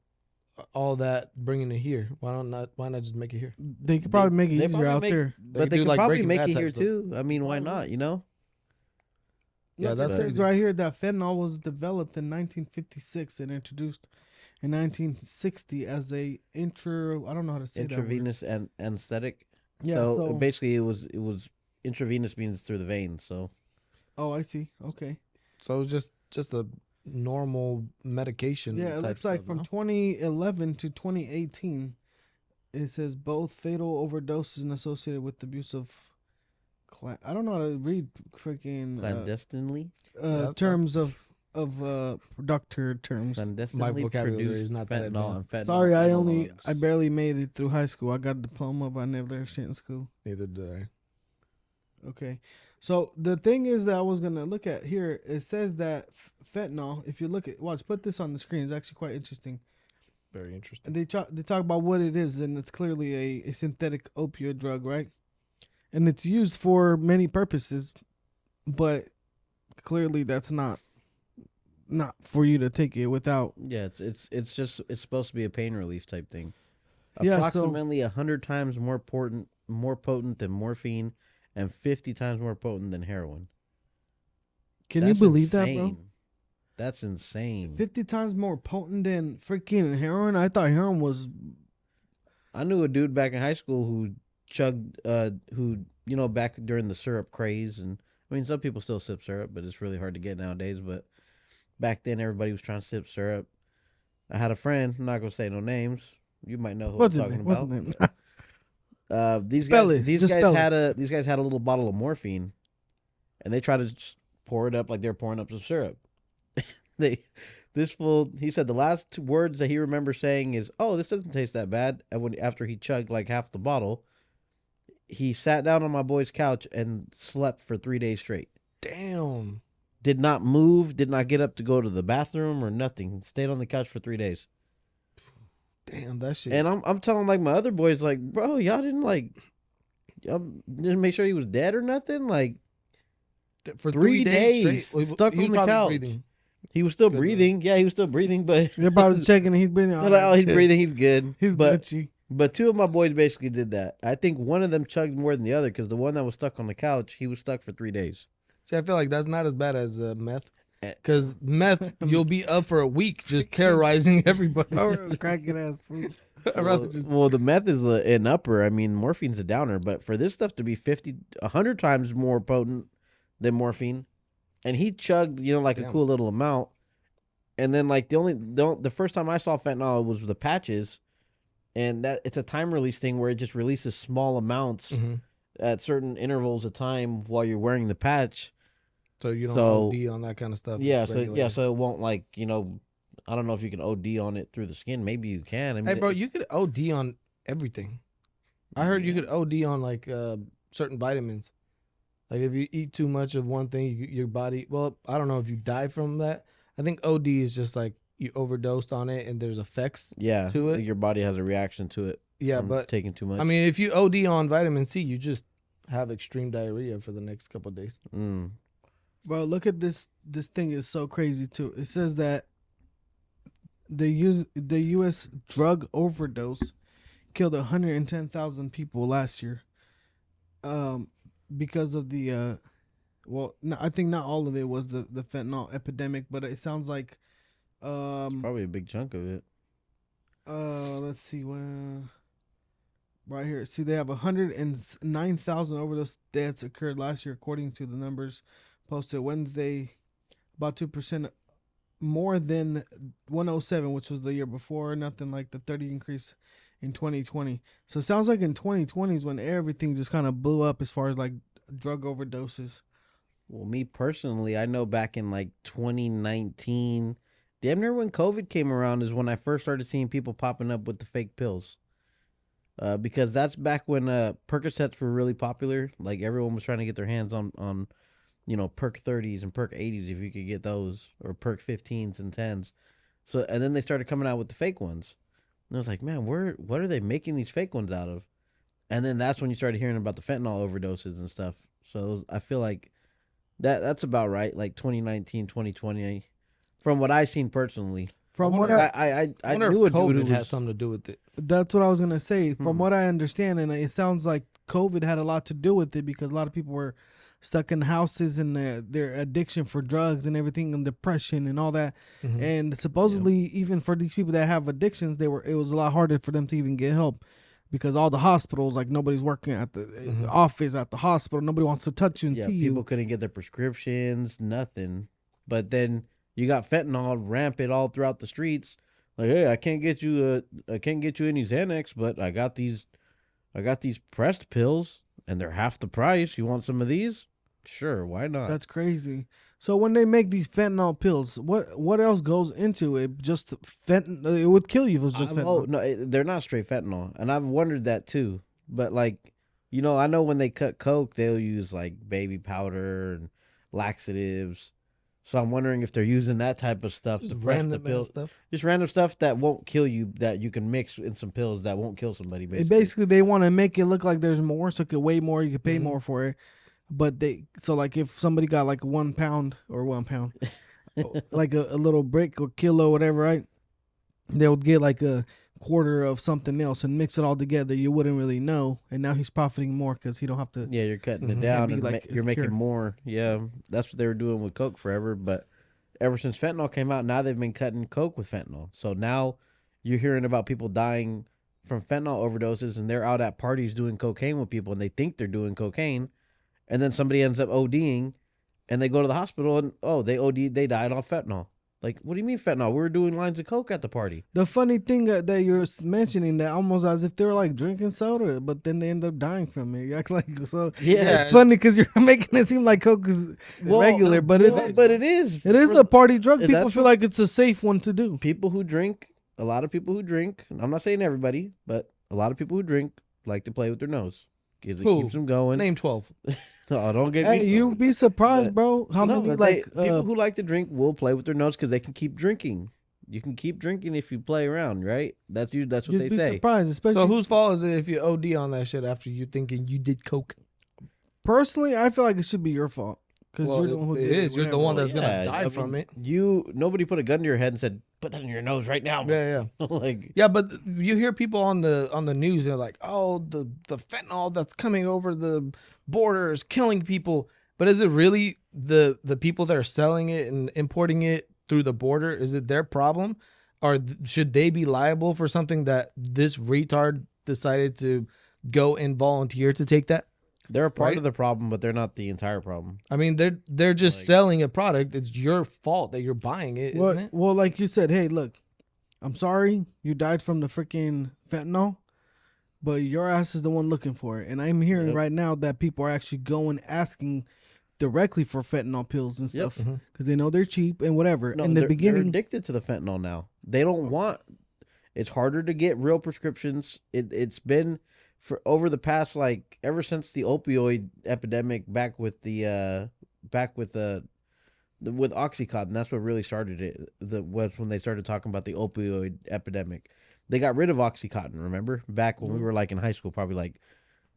[SPEAKER 1] all that bringing it here? Why not just make it here?
[SPEAKER 3] They could probably make it
[SPEAKER 2] they
[SPEAKER 3] easier
[SPEAKER 2] probably
[SPEAKER 3] out
[SPEAKER 2] make-
[SPEAKER 3] there.
[SPEAKER 2] but
[SPEAKER 1] They
[SPEAKER 2] they
[SPEAKER 1] do,
[SPEAKER 2] could
[SPEAKER 1] like,
[SPEAKER 2] probably
[SPEAKER 1] Breaking
[SPEAKER 2] make
[SPEAKER 1] Bad
[SPEAKER 2] it
[SPEAKER 1] type
[SPEAKER 2] here
[SPEAKER 1] stuff.
[SPEAKER 2] too. I mean, why not?
[SPEAKER 1] Yeah, that's
[SPEAKER 3] It says
[SPEAKER 1] crazy.
[SPEAKER 3] right here that fentanyl was developed in 1956 and introduced in 1960 as a I don't know how to say that word.
[SPEAKER 2] Intravenous and anesthetic.
[SPEAKER 3] Yeah,
[SPEAKER 2] So,
[SPEAKER 3] so-
[SPEAKER 2] basically, it was intravenous means through the veins. So
[SPEAKER 3] Oh, I see. Okay.
[SPEAKER 1] So it's just a normal medication.
[SPEAKER 3] Yeah, it
[SPEAKER 1] type
[SPEAKER 3] looks like
[SPEAKER 1] stuff,
[SPEAKER 3] from
[SPEAKER 1] no?
[SPEAKER 3] 2011 to 2018, it says both fatal overdoses and associated with abuse of. I don't know how to read freaking
[SPEAKER 2] clandestinely,
[SPEAKER 1] Yeah,
[SPEAKER 3] terms
[SPEAKER 1] that's-
[SPEAKER 3] of doctor terms.
[SPEAKER 2] clandestinely
[SPEAKER 1] vocabulary
[SPEAKER 2] produced
[SPEAKER 1] is not that
[SPEAKER 2] fentanyl and
[SPEAKER 1] advanced.
[SPEAKER 2] fentanyl
[SPEAKER 3] Sorry, I
[SPEAKER 2] analogs.
[SPEAKER 3] barely made it through high school. I got a diploma, but I never learned shit in school.
[SPEAKER 1] Neither did I.
[SPEAKER 3] Okay. So the thing is that I was gonna look at here. It says that fentanyl. If you look at put this on the screen. It's actually quite interesting.
[SPEAKER 1] Very interesting.
[SPEAKER 3] And they talk about what it is, and it's clearly a synthetic opioid drug, right? And it's used for many purposes, but clearly that's not for you to take it without.
[SPEAKER 2] Yeah, it's supposed to be a pain relief type thing.
[SPEAKER 3] Yeah, so-
[SPEAKER 2] Approximately 100 times more potent than morphine, and 50 times more potent than heroin.
[SPEAKER 3] Can
[SPEAKER 2] That's
[SPEAKER 3] you believe that, bro?
[SPEAKER 2] insane. That's insane.
[SPEAKER 3] 50 times more potent than freaking heroin. I thought heroin was.
[SPEAKER 2] I knew a dude back in high school who chugged, back during the syrup craze, and I mean, some people still sip syrup, but it's really hard to get nowadays. But back then, everybody was trying to sip syrup. I had a friend. I'm not gonna say no names. You might know who
[SPEAKER 3] What's
[SPEAKER 2] I'm
[SPEAKER 3] his
[SPEAKER 2] talking
[SPEAKER 3] name?
[SPEAKER 2] about.
[SPEAKER 3] What's his name?
[SPEAKER 2] These
[SPEAKER 3] Spell
[SPEAKER 2] guys,
[SPEAKER 3] it.
[SPEAKER 2] these
[SPEAKER 3] Just
[SPEAKER 2] guys
[SPEAKER 3] spell
[SPEAKER 2] had these guys had a little bottle of morphine, and they tried to just pour it up like they're pouring up some syrup. This fool, he said the last 2 words that he remembers saying is, "Oh, this doesn't taste that bad." And after he chugged like half the bottle, he sat down on my boy's couch and slept for 3 days straight.
[SPEAKER 1] Damn.
[SPEAKER 2] Did not move, did not get up to go to the bathroom or nothing. Stayed on the couch for 3 days.
[SPEAKER 1] Damn, that shit.
[SPEAKER 2] And I'm telling like my other boys, like, bro, y'all didn't make sure he was dead or nothing. Like,
[SPEAKER 1] for
[SPEAKER 2] 3 days
[SPEAKER 1] straight,
[SPEAKER 2] stuck
[SPEAKER 1] he was
[SPEAKER 2] on the
[SPEAKER 1] probably
[SPEAKER 2] couch.
[SPEAKER 1] breathing.
[SPEAKER 2] He was still
[SPEAKER 1] Good
[SPEAKER 2] breathing. Yeah, he was still breathing, but
[SPEAKER 3] They're probably checking. He's breathing.
[SPEAKER 2] they're like, oh, he's breathing. He's good.
[SPEAKER 3] He's
[SPEAKER 2] but
[SPEAKER 3] Gucci.
[SPEAKER 2] but 2 of my boys basically did that. I think one of them chugged more than the other because the one that was stuck on the couch, he was stuck for 3 days.
[SPEAKER 1] See, I feel like that's not as bad as meth. Because meth, you'll be up for a week just terrorizing everybody.
[SPEAKER 3] Cracking ass fools.
[SPEAKER 1] I'd rather just.
[SPEAKER 2] Well, the meth is an upper. I mean, morphine's a downer. But for this stuff to be 100 times more potent than morphine, and he chugged, like
[SPEAKER 1] Damn.
[SPEAKER 2] a cool little amount. And then, like, the first time I saw fentanyl was the patches, and that it's a time release thing where it just releases small amounts at certain intervals of time while you're wearing the patch.
[SPEAKER 1] So you don't OD on that kind of stuff.
[SPEAKER 2] Yeah,
[SPEAKER 1] It's
[SPEAKER 2] so
[SPEAKER 1] regulated.
[SPEAKER 2] it won't I don't know if you can OD on it through the skin. Maybe you can. I mean,
[SPEAKER 1] Hey, bro, you could OD on everything. I heard you could OD on like certain vitamins. Like if you eat too much of one thing, your body. Well, I don't know if you die from that. I think OD is just like you overdosed on it and there's effects. To it.
[SPEAKER 2] Your body has a reaction to it.
[SPEAKER 1] Yeah,
[SPEAKER 2] from
[SPEAKER 1] but
[SPEAKER 2] taking too much.
[SPEAKER 1] I mean, if you OD on vitamin C, you just have extreme diarrhea for the next couple of days.
[SPEAKER 3] Bro, look at this. This thing is so crazy too. It says that the U.S. drug overdose killed 110,000 people last year. Because of the I think not all of it was the fentanyl epidemic, but it sounds like
[SPEAKER 2] probably a big chunk of it.
[SPEAKER 3] Let's see right here. See, they have 109,000 overdose deaths occurred last year, according to the numbers posted Wednesday. About 2% more than 107, which was the year before. Nothing like the 30 increase in 2020. So it sounds like in 2020 is when everything just kind of blew up as far as like drug overdoses.
[SPEAKER 2] Well, me personally, I know back in like 2019, damn near when COVID came around is when I first started seeing people popping up with the fake pills. Because that's back when Percocets were really popular. Like everyone was trying to get their hands on Perc 30s and Perc 80s if you could get those, or Perc 15s and 10s. So, and then they started coming out with the fake ones. And I was like, man, what are they making these fake ones out of? And then that's when you started hearing about the fentanyl overdoses and stuff. So I feel like that's about right, like 2019, 2020, from what I've seen personally.
[SPEAKER 3] From what
[SPEAKER 1] I wonder
[SPEAKER 2] knew
[SPEAKER 1] if COVID
[SPEAKER 2] was,
[SPEAKER 1] has something to do with it.
[SPEAKER 3] That's what I was gonna say. From what I understand, and it sounds like COVID had a lot to do with it because a lot of people were stuck in houses and their addiction for drugs and everything and depression and all that. And supposedly, even for these people that have addictions, it was a lot harder for them to even get help because all the hospitals, like nobody's working at the office at the hospital. Nobody wants to touch you and see you.
[SPEAKER 2] People couldn't get their prescriptions, nothing. But then you got fentanyl rampant all throughout the streets. Like, hey, I can't get you any Xanax, but I got these pressed pills and they're half the price. You want some of these? Sure, why not?
[SPEAKER 3] That's crazy. So when they make these fentanyl pills, what else goes into it? Just fentanyl? It would kill you if it was just fentanyl.
[SPEAKER 2] No, they're not straight fentanyl, and I've wondered that too. But like, I know when they cut coke, they'll use like baby powder and laxatives. So I'm wondering if they're using that type of stuff
[SPEAKER 1] Just
[SPEAKER 2] to press the
[SPEAKER 1] random
[SPEAKER 2] pill.
[SPEAKER 1] stuff.
[SPEAKER 2] Just random stuff that won't kill you, that you can mix in some pills that won't kill somebody.
[SPEAKER 3] Basically, they want to make it look like there's more, so it could weigh more, you could pay more for it. But like if somebody got like 1 pound or 1 pound, like a little brick or kilo, whatever, right? They would get like a quarter of something else and mix it all together. You wouldn't really know. And now he's profiting more because he don't have to.
[SPEAKER 2] Yeah, you're cutting it down and
[SPEAKER 3] like
[SPEAKER 2] you're making
[SPEAKER 3] pure.
[SPEAKER 2] more. Yeah, that's what they were doing with coke forever. But ever since fentanyl came out, now they've been cutting coke with fentanyl. So now you're hearing about people dying from fentanyl overdoses, and they're out at parties doing cocaine with people, and they think they're doing cocaine. And then somebody ends up ODing, and they go to the hospital, and they OD'd, they died off fentanyl. Like, what do you mean fentanyl? We were doing lines of coke at the party.
[SPEAKER 3] The funny thing that you're mentioning that almost as if they were like drinking soda, but then they end up dying from it. You act like so.
[SPEAKER 2] Yeah.
[SPEAKER 3] It's funny because you're making it seem like coke is regular, but
[SPEAKER 2] it is.
[SPEAKER 3] it is a party drug.
[SPEAKER 2] and
[SPEAKER 3] People
[SPEAKER 2] that's
[SPEAKER 3] feel like it's a safe one to do.
[SPEAKER 2] People who drink, a lot of people who drink, I'm not saying everybody, but a lot of people who drink like to play with their nose because it
[SPEAKER 1] Who?
[SPEAKER 2] keeps them going.
[SPEAKER 1] Name 12.
[SPEAKER 2] Oh, don't get
[SPEAKER 3] Hey,
[SPEAKER 2] me
[SPEAKER 3] you'd be surprised, bro. How
[SPEAKER 2] No,
[SPEAKER 3] many
[SPEAKER 2] but
[SPEAKER 3] like
[SPEAKER 2] people who like to drink will play with their nose because they can keep drinking. You can keep drinking if you play around, right? That's what
[SPEAKER 3] you'd
[SPEAKER 2] they
[SPEAKER 3] be
[SPEAKER 2] say.
[SPEAKER 3] surprised, especially.
[SPEAKER 1] So whose fault is it if you OD on that shit after you thinking you did coke?
[SPEAKER 3] Personally, I feel like it should be your fault because
[SPEAKER 1] Well,
[SPEAKER 3] you're the one who
[SPEAKER 1] it
[SPEAKER 3] did it.
[SPEAKER 1] is. You're the
[SPEAKER 3] whatever.
[SPEAKER 1] one that's
[SPEAKER 2] Yeah,
[SPEAKER 1] gonna die
[SPEAKER 2] I
[SPEAKER 1] from
[SPEAKER 2] mean,
[SPEAKER 1] it.
[SPEAKER 2] Nobody put a gun to your head and said, "Put that in your nose right now."
[SPEAKER 1] Yeah, yeah.
[SPEAKER 2] Like,
[SPEAKER 1] Yeah, but you hear people on the news, they're like, "Oh, the fentanyl that's coming over the border is killing people." But is it really the people that are selling it and importing it through the border? Is it their problem, or should they be liable for something that this retard decided to go and volunteer to take that?
[SPEAKER 2] they're a part
[SPEAKER 1] Right?
[SPEAKER 2] of the problem, but they're not the entire problem.
[SPEAKER 1] I mean, they're just selling a product. It's your fault that you're buying it, isn't it?
[SPEAKER 3] Well, like you said, hey, look, I'm sorry you died from the freaking fentanyl, but your ass is the one looking for it. And I'm hearing right now that people are actually going asking directly for fentanyl pills and stuff because they know they're cheap and whatever.
[SPEAKER 2] No,
[SPEAKER 3] In the
[SPEAKER 2] they're
[SPEAKER 3] beginning,
[SPEAKER 2] addicted to the fentanyl now. They don't want. It's harder to get real prescriptions. It's been for over the past ever since the opioid epidemic with Oxycontin. That's what really started it. Was when they started talking about the opioid epidemic. They got rid of Oxycontin. Remember back when we were in high school, probably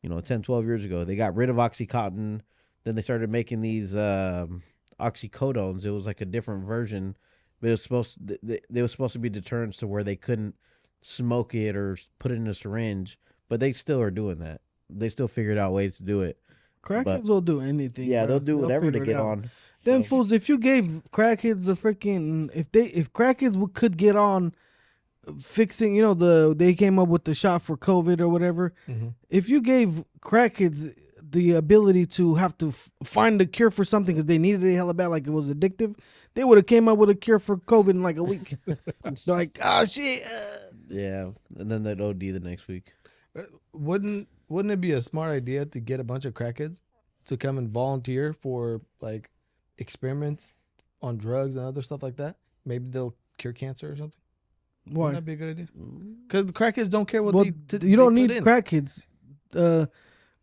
[SPEAKER 2] 10, 12 years ago. They got rid of Oxycontin. Then they started making these oxycodones. It was like a different version, but it was supposed to be deterrents to where they couldn't smoke it or put it in a syringe. But they still are doing that. They still figured out ways to do it.
[SPEAKER 3] crackheads will do anything.
[SPEAKER 2] Yeah,
[SPEAKER 3] bro.
[SPEAKER 2] they'll do whatever to
[SPEAKER 3] figure it
[SPEAKER 2] get
[SPEAKER 3] out.
[SPEAKER 2] on.
[SPEAKER 3] Them fools, if you gave crackheads the freaking if crackheads could get on fixing, they came up with the shot for COVID or whatever. If you gave crackheads the ability to have to find a cure for something because they needed it hella bad, like it was addictive, they would have came up with a cure for COVID in like a week. They're like, oh shit.
[SPEAKER 2] Yeah, and then they'd OD the next week.
[SPEAKER 1] Wouldn't it be a smart idea to get a bunch of crackheads to come and volunteer for experiments on drugs and other stuff like that? Maybe they'll cure cancer or something.
[SPEAKER 3] Why?
[SPEAKER 1] Wouldn't that be a good idea? Because the crackheads don't care what
[SPEAKER 3] You don't
[SPEAKER 1] they
[SPEAKER 3] need
[SPEAKER 1] put in.
[SPEAKER 3] crackheads.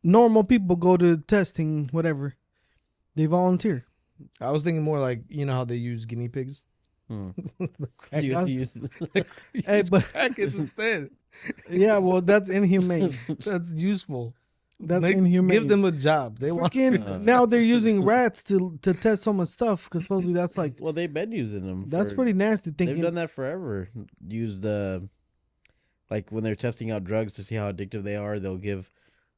[SPEAKER 3] Normal people go to testing, whatever. They volunteer.
[SPEAKER 1] I was thinking more like, how they use guinea pigs.
[SPEAKER 2] You
[SPEAKER 3] Hey,
[SPEAKER 1] Use
[SPEAKER 3] but
[SPEAKER 1] crackheads instead.
[SPEAKER 3] yeah, well, that's inhumane.
[SPEAKER 1] That's useful.
[SPEAKER 3] That's inhumane.
[SPEAKER 1] Give them a job. They want.
[SPEAKER 3] Freaking, now they're using rats to test so much stuff because supposedly that's like
[SPEAKER 2] Well, they've been using them.
[SPEAKER 3] that's pretty nasty.
[SPEAKER 2] They've
[SPEAKER 3] Thinking
[SPEAKER 2] done that forever. Use the when they're testing out drugs to see how addictive they are. They'll give,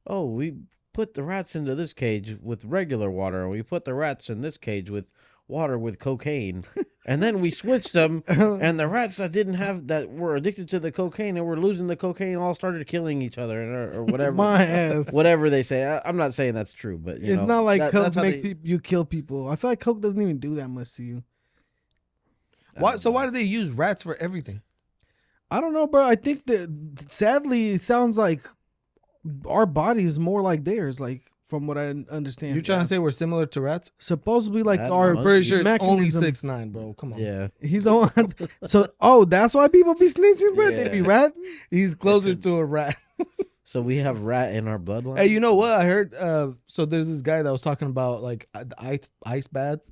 [SPEAKER 2] we put the rats into this cage with regular water, and we put the rats in this cage with water with cocaine, and then we switched them, and the rats that were addicted to the cocaine and were losing the cocaine all started killing each other or whatever.
[SPEAKER 3] my ass.
[SPEAKER 2] Whatever they say. I'm not saying that's true, but
[SPEAKER 3] It's not like coke
[SPEAKER 2] that's how
[SPEAKER 3] makes
[SPEAKER 2] they-
[SPEAKER 3] you kill people. I feel like coke doesn't even do that much to you.
[SPEAKER 1] Why do they use rats for everything?
[SPEAKER 3] I don't know, bro. I think that sadly it sounds like our body is more like theirs. Like from what I understand,
[SPEAKER 1] You're trying to say we're similar to rats?
[SPEAKER 3] supposedly like
[SPEAKER 2] That's
[SPEAKER 3] our
[SPEAKER 2] monkey.
[SPEAKER 1] Pretty sure it's only
[SPEAKER 3] mechanism-
[SPEAKER 1] 6'9", bro. Come on.
[SPEAKER 2] Yeah.
[SPEAKER 3] He's the one. So that's why people be snitching, bro. They be
[SPEAKER 2] Yeah.
[SPEAKER 3] rat.
[SPEAKER 1] He's closer to a rat.
[SPEAKER 2] So we have rat in our bloodline.
[SPEAKER 1] Hey, you know what I heard? So there's this guy that was talking about ice baths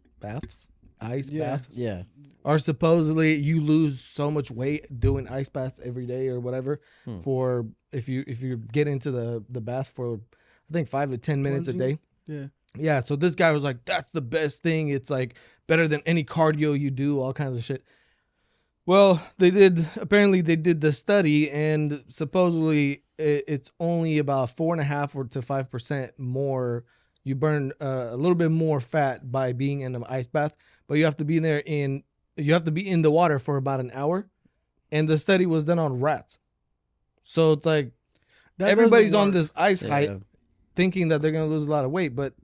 [SPEAKER 2] Yeah.
[SPEAKER 1] are supposedly you lose so much weight doing ice baths every day or whatever for if you get into the bath for I think 5 to 10 minutes a day.
[SPEAKER 3] Yeah.
[SPEAKER 1] Yeah, so this guy was like, that's the best thing. It's better than any cardio you do, all kinds of shit. Well, apparently they did the study, and supposedly it's only about 4.5 to 5% more. You burn a little bit more fat by being in an ice bath, but you have to be in the water for about an hour. And the study was done on rats. So it's like
[SPEAKER 3] That
[SPEAKER 1] everybody's
[SPEAKER 3] doesn't
[SPEAKER 1] on
[SPEAKER 3] work.
[SPEAKER 1] this ice
[SPEAKER 2] Yeah.
[SPEAKER 1] hype thinking that they're going to lose a lot of weight, but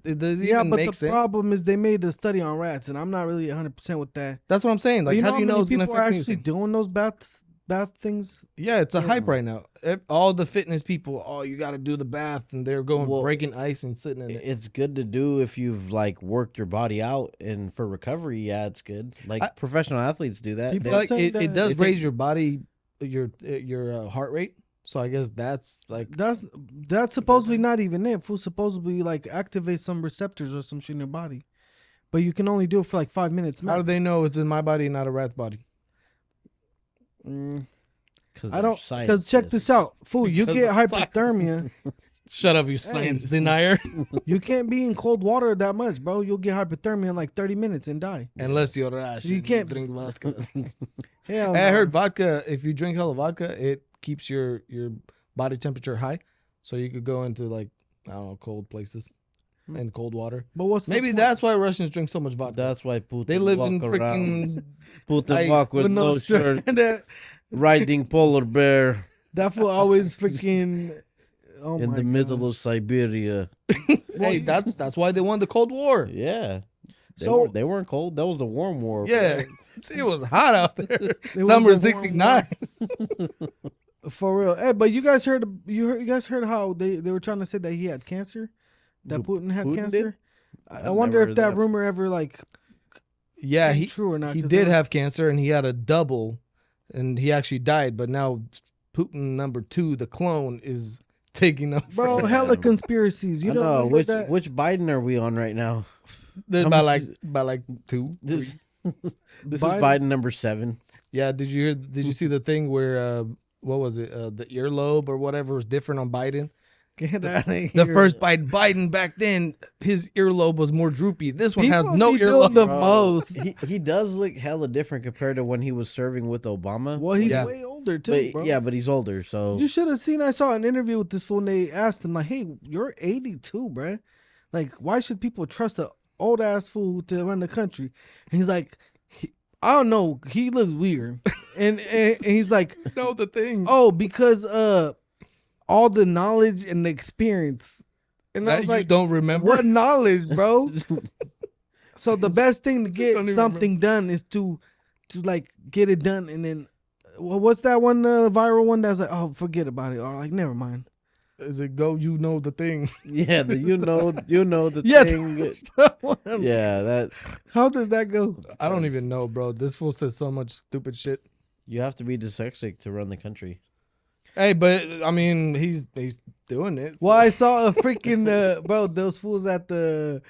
[SPEAKER 1] It doesn't
[SPEAKER 3] Yeah,
[SPEAKER 1] even
[SPEAKER 3] but
[SPEAKER 1] make
[SPEAKER 3] the
[SPEAKER 1] sense.
[SPEAKER 3] problem is they made a study on rats, and I'm not really 100% with that.
[SPEAKER 1] That's what I'm saying. Like, how do you know it's gonna
[SPEAKER 3] people are
[SPEAKER 1] affect
[SPEAKER 3] actually
[SPEAKER 1] anything?
[SPEAKER 3] doing those bath things?
[SPEAKER 1] Yeah, it's a
[SPEAKER 3] Yeah.
[SPEAKER 1] hype right now. All the fitness people, oh, you got to do the bath, and they're going
[SPEAKER 2] Well,
[SPEAKER 1] breaking ice and sitting in it.
[SPEAKER 2] It's good to do if you've like worked your body out, and for recovery, yeah, it's good. Like professional athletes do that.
[SPEAKER 3] People
[SPEAKER 2] They-
[SPEAKER 3] are
[SPEAKER 1] Like
[SPEAKER 3] saying
[SPEAKER 1] it
[SPEAKER 3] that-
[SPEAKER 1] does
[SPEAKER 2] they
[SPEAKER 1] raise
[SPEAKER 2] think-
[SPEAKER 1] your body, your heart rate. So I guess that's like
[SPEAKER 3] That's supposedly not even it. Fool supposedly like activate some receptors or some shit in your body, but you can only do it for like 5 minutes.
[SPEAKER 1] how do
[SPEAKER 3] max.
[SPEAKER 1] they know it's in my body, not a rat's body?
[SPEAKER 3] I don't, because check this out, fool. You
[SPEAKER 1] Because
[SPEAKER 3] get
[SPEAKER 1] of science.
[SPEAKER 3] hypothermia.
[SPEAKER 1] Shut up, you science denier.
[SPEAKER 3] You can't be in cold water that much, bro. You'll get hypothermia in like 30 minutes and die.
[SPEAKER 1] Unless you're Russian,
[SPEAKER 3] You
[SPEAKER 1] you
[SPEAKER 3] can't-
[SPEAKER 1] drink vodka.
[SPEAKER 3] Hell,
[SPEAKER 1] I
[SPEAKER 3] no.
[SPEAKER 1] heard vodka. If you drink hella vodka, it keeps your body temperature high, so you could go into like I don't know cold places and cold water.
[SPEAKER 3] But what's the
[SPEAKER 1] Maybe
[SPEAKER 3] point?
[SPEAKER 1] that's why Russians drink so much vodka.
[SPEAKER 2] That's why Putin
[SPEAKER 1] They live
[SPEAKER 2] walk
[SPEAKER 1] in
[SPEAKER 2] around.
[SPEAKER 1] freaking
[SPEAKER 2] Putin
[SPEAKER 1] ice
[SPEAKER 2] walk with
[SPEAKER 3] with
[SPEAKER 2] no shirt,
[SPEAKER 3] And
[SPEAKER 2] riding polar bear
[SPEAKER 3] that fool always freaking. Oh
[SPEAKER 2] in
[SPEAKER 3] my
[SPEAKER 2] the
[SPEAKER 3] God.
[SPEAKER 2] middle of Siberia.
[SPEAKER 1] hey, that's why they won the Cold War.
[SPEAKER 2] Yeah.
[SPEAKER 3] So-
[SPEAKER 2] They weren't cold. That was the warm war.
[SPEAKER 1] Yeah, it was hot out there.
[SPEAKER 3] was
[SPEAKER 1] Summer
[SPEAKER 3] a warm
[SPEAKER 1] '69.
[SPEAKER 3] For real. Hey, but you guys heard how they were trying to say that he had cancer? That
[SPEAKER 2] Who,
[SPEAKER 3] Putin had
[SPEAKER 2] Putin
[SPEAKER 3] cancer?
[SPEAKER 2] did?
[SPEAKER 3] I
[SPEAKER 2] I've
[SPEAKER 3] wonder
[SPEAKER 2] never
[SPEAKER 3] if
[SPEAKER 2] heard
[SPEAKER 3] that
[SPEAKER 2] that.
[SPEAKER 3] rumor ever like
[SPEAKER 1] Yeah,
[SPEAKER 3] came
[SPEAKER 1] he
[SPEAKER 3] true or not.
[SPEAKER 1] he
[SPEAKER 3] 'cause
[SPEAKER 1] did
[SPEAKER 3] there-
[SPEAKER 1] have cancer and he had a double, and he actually died. But now Putin #2, the clone, is taking up.
[SPEAKER 3] Bro,
[SPEAKER 2] Yeah.
[SPEAKER 3] hella conspiracies. You
[SPEAKER 2] I
[SPEAKER 3] don't
[SPEAKER 2] know.
[SPEAKER 3] remember
[SPEAKER 2] Which
[SPEAKER 3] that?
[SPEAKER 2] which Biden are we on right now?
[SPEAKER 1] by
[SPEAKER 2] how
[SPEAKER 1] like
[SPEAKER 2] much-
[SPEAKER 1] by like 2.
[SPEAKER 2] This this
[SPEAKER 3] Biden?
[SPEAKER 2] is Biden number 7.
[SPEAKER 1] Yeah, did you see the thing where what was it? The earlobe or whatever was different on Biden.
[SPEAKER 3] Get out of here.
[SPEAKER 1] The first Biden back then, his earlobe was more droopy. This one has
[SPEAKER 3] People
[SPEAKER 1] no
[SPEAKER 3] be doing
[SPEAKER 1] earlobe.
[SPEAKER 3] the most.
[SPEAKER 2] He does look hella different compared to when he was serving with Obama.
[SPEAKER 3] Well, he's
[SPEAKER 1] Yeah.
[SPEAKER 3] way older too,
[SPEAKER 2] but,
[SPEAKER 3] bro.
[SPEAKER 2] yeah, but he's older, so
[SPEAKER 3] You should have seen. I saw an interview with this fool, and they asked him like, "Hey, you're 82, bruh. Like, why should people trust a old ass fool to run the country?" And he's like, "I don't know. He looks weird." and he's like,
[SPEAKER 1] No, the thing.
[SPEAKER 3] "Oh, because all the knowledge and the experience." And I
[SPEAKER 1] that
[SPEAKER 3] was
[SPEAKER 1] you
[SPEAKER 3] like,
[SPEAKER 1] don't remember.
[SPEAKER 3] "What knowledge, bro?" So the best thing to get
[SPEAKER 1] Don't even
[SPEAKER 3] something done is to like get it done, and then what's that one viral one that's like, oh, forget about it, or like never mind.
[SPEAKER 1] Is it go? You know the thing.
[SPEAKER 2] yeah, you know the
[SPEAKER 3] Yeah,
[SPEAKER 2] thing.
[SPEAKER 3] that's the one.
[SPEAKER 2] Yeah, that
[SPEAKER 3] How does that go?
[SPEAKER 1] I don't even know, bro. This fool says so much stupid shit.
[SPEAKER 2] you have to be dyslexic to run the country.
[SPEAKER 1] Hey, but I mean, he's doing it. so-
[SPEAKER 3] Well, I saw a freaking bro. Those fools at the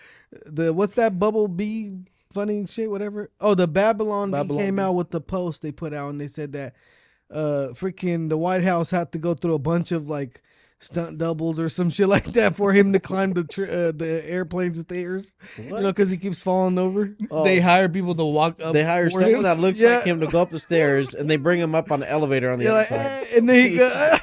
[SPEAKER 3] what's that bubble bee funny shit, whatever. Oh, the Babylon Bee
[SPEAKER 1] Babylon
[SPEAKER 3] came
[SPEAKER 1] Bee.
[SPEAKER 3] out with the post they put out, and they said that freaking the White House had to go through a bunch of like stunt doubles or some shit like that for him to climb the airplane stairs. You know, because he keeps falling over.
[SPEAKER 2] Oh,
[SPEAKER 1] They hire people to walk up.
[SPEAKER 2] they hire
[SPEAKER 1] for
[SPEAKER 2] someone
[SPEAKER 1] him.
[SPEAKER 2] that looks
[SPEAKER 3] Yeah.
[SPEAKER 2] like him to go up the stairs, and they bring him up on the elevator on the
[SPEAKER 3] Yeah,
[SPEAKER 2] other
[SPEAKER 3] like,
[SPEAKER 2] side.
[SPEAKER 3] and then he got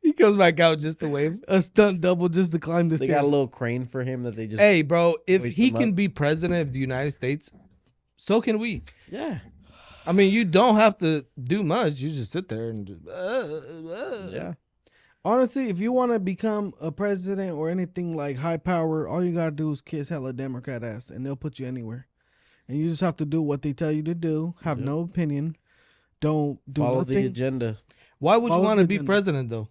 [SPEAKER 1] He comes back out just to wave.
[SPEAKER 3] a stunt double just to climb the
[SPEAKER 2] They
[SPEAKER 3] stairs.
[SPEAKER 2] got a little crane for him that they just.
[SPEAKER 1] Hey, bro, if
[SPEAKER 2] Waste
[SPEAKER 1] he
[SPEAKER 2] them
[SPEAKER 1] can
[SPEAKER 2] up.
[SPEAKER 1] be president of the United States, so can we.
[SPEAKER 2] Yeah,
[SPEAKER 1] I mean, you don't have to do much. You just sit there and just,
[SPEAKER 2] yeah.
[SPEAKER 3] Honestly, if you want to become a president or anything like high power, all you gotta do is kiss hella Democrat ass, and they'll put you anywhere. And you just have to do what they tell you to do. Have
[SPEAKER 2] Yep.
[SPEAKER 3] no opinion. Don't do
[SPEAKER 2] Follow the
[SPEAKER 3] nothing.
[SPEAKER 2] agenda.
[SPEAKER 1] Why would you
[SPEAKER 3] Follow
[SPEAKER 1] want to
[SPEAKER 3] the
[SPEAKER 1] be
[SPEAKER 3] agenda.
[SPEAKER 1] president though?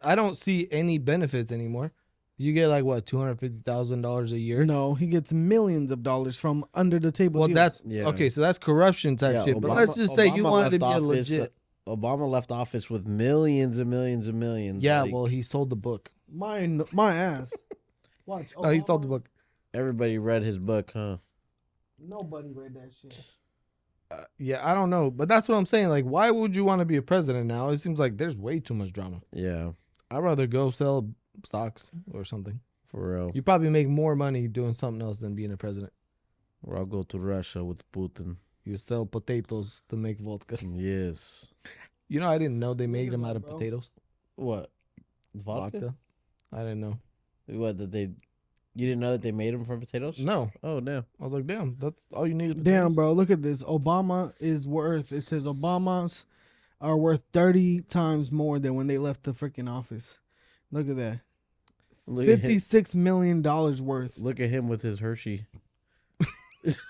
[SPEAKER 1] I don't see any benefits anymore. You get like what, $250,000 a year?
[SPEAKER 3] No, he gets millions of dollars from under the table.
[SPEAKER 1] Well,
[SPEAKER 3] deals.
[SPEAKER 1] that's
[SPEAKER 2] Yeah.
[SPEAKER 1] okay. So that's corruption type
[SPEAKER 2] Yeah,
[SPEAKER 1] shit. But
[SPEAKER 2] Obama-
[SPEAKER 1] let's just say you
[SPEAKER 2] Obama
[SPEAKER 1] wanted to
[SPEAKER 2] left
[SPEAKER 1] be a
[SPEAKER 2] office,
[SPEAKER 1] legit.
[SPEAKER 2] Obama left office with millions and millions and millions.
[SPEAKER 1] Yeah,
[SPEAKER 2] Like,
[SPEAKER 1] well, he sold the book.
[SPEAKER 3] my ass. Watch.
[SPEAKER 1] No, he sold the book.
[SPEAKER 2] everybody read his book, huh?
[SPEAKER 3] Nobody read that shit.
[SPEAKER 1] Yeah, I don't know, but that's what I'm saying. Like, why would you want to be a president now? It seems like there's way too much drama.
[SPEAKER 2] Yeah,
[SPEAKER 1] I'd rather go sell stocks or something.
[SPEAKER 2] for real.
[SPEAKER 1] You probably make more money doing something else than being a president.
[SPEAKER 2] Or I'll go to Russia with Putin.
[SPEAKER 1] You sell potatoes to make vodka.
[SPEAKER 2] Yes.
[SPEAKER 1] You know, I didn't know they made them
[SPEAKER 3] at
[SPEAKER 1] out
[SPEAKER 3] that,
[SPEAKER 1] of
[SPEAKER 3] bro.
[SPEAKER 1] potatoes.
[SPEAKER 2] What? Vodka?
[SPEAKER 1] I didn't know.
[SPEAKER 2] What that they? You didn't know that they made them from potatoes?
[SPEAKER 1] No,
[SPEAKER 2] Oh no.
[SPEAKER 1] I was like, damn, that's all you need. Is potatoes.
[SPEAKER 3] Damn, bro, look at this. Obama is worth. It says Obamas are worth 30 times more than when they left the freaking office. Look at that.
[SPEAKER 2] Look at him,
[SPEAKER 3] $56 million worth.
[SPEAKER 2] look at him with his Hershey.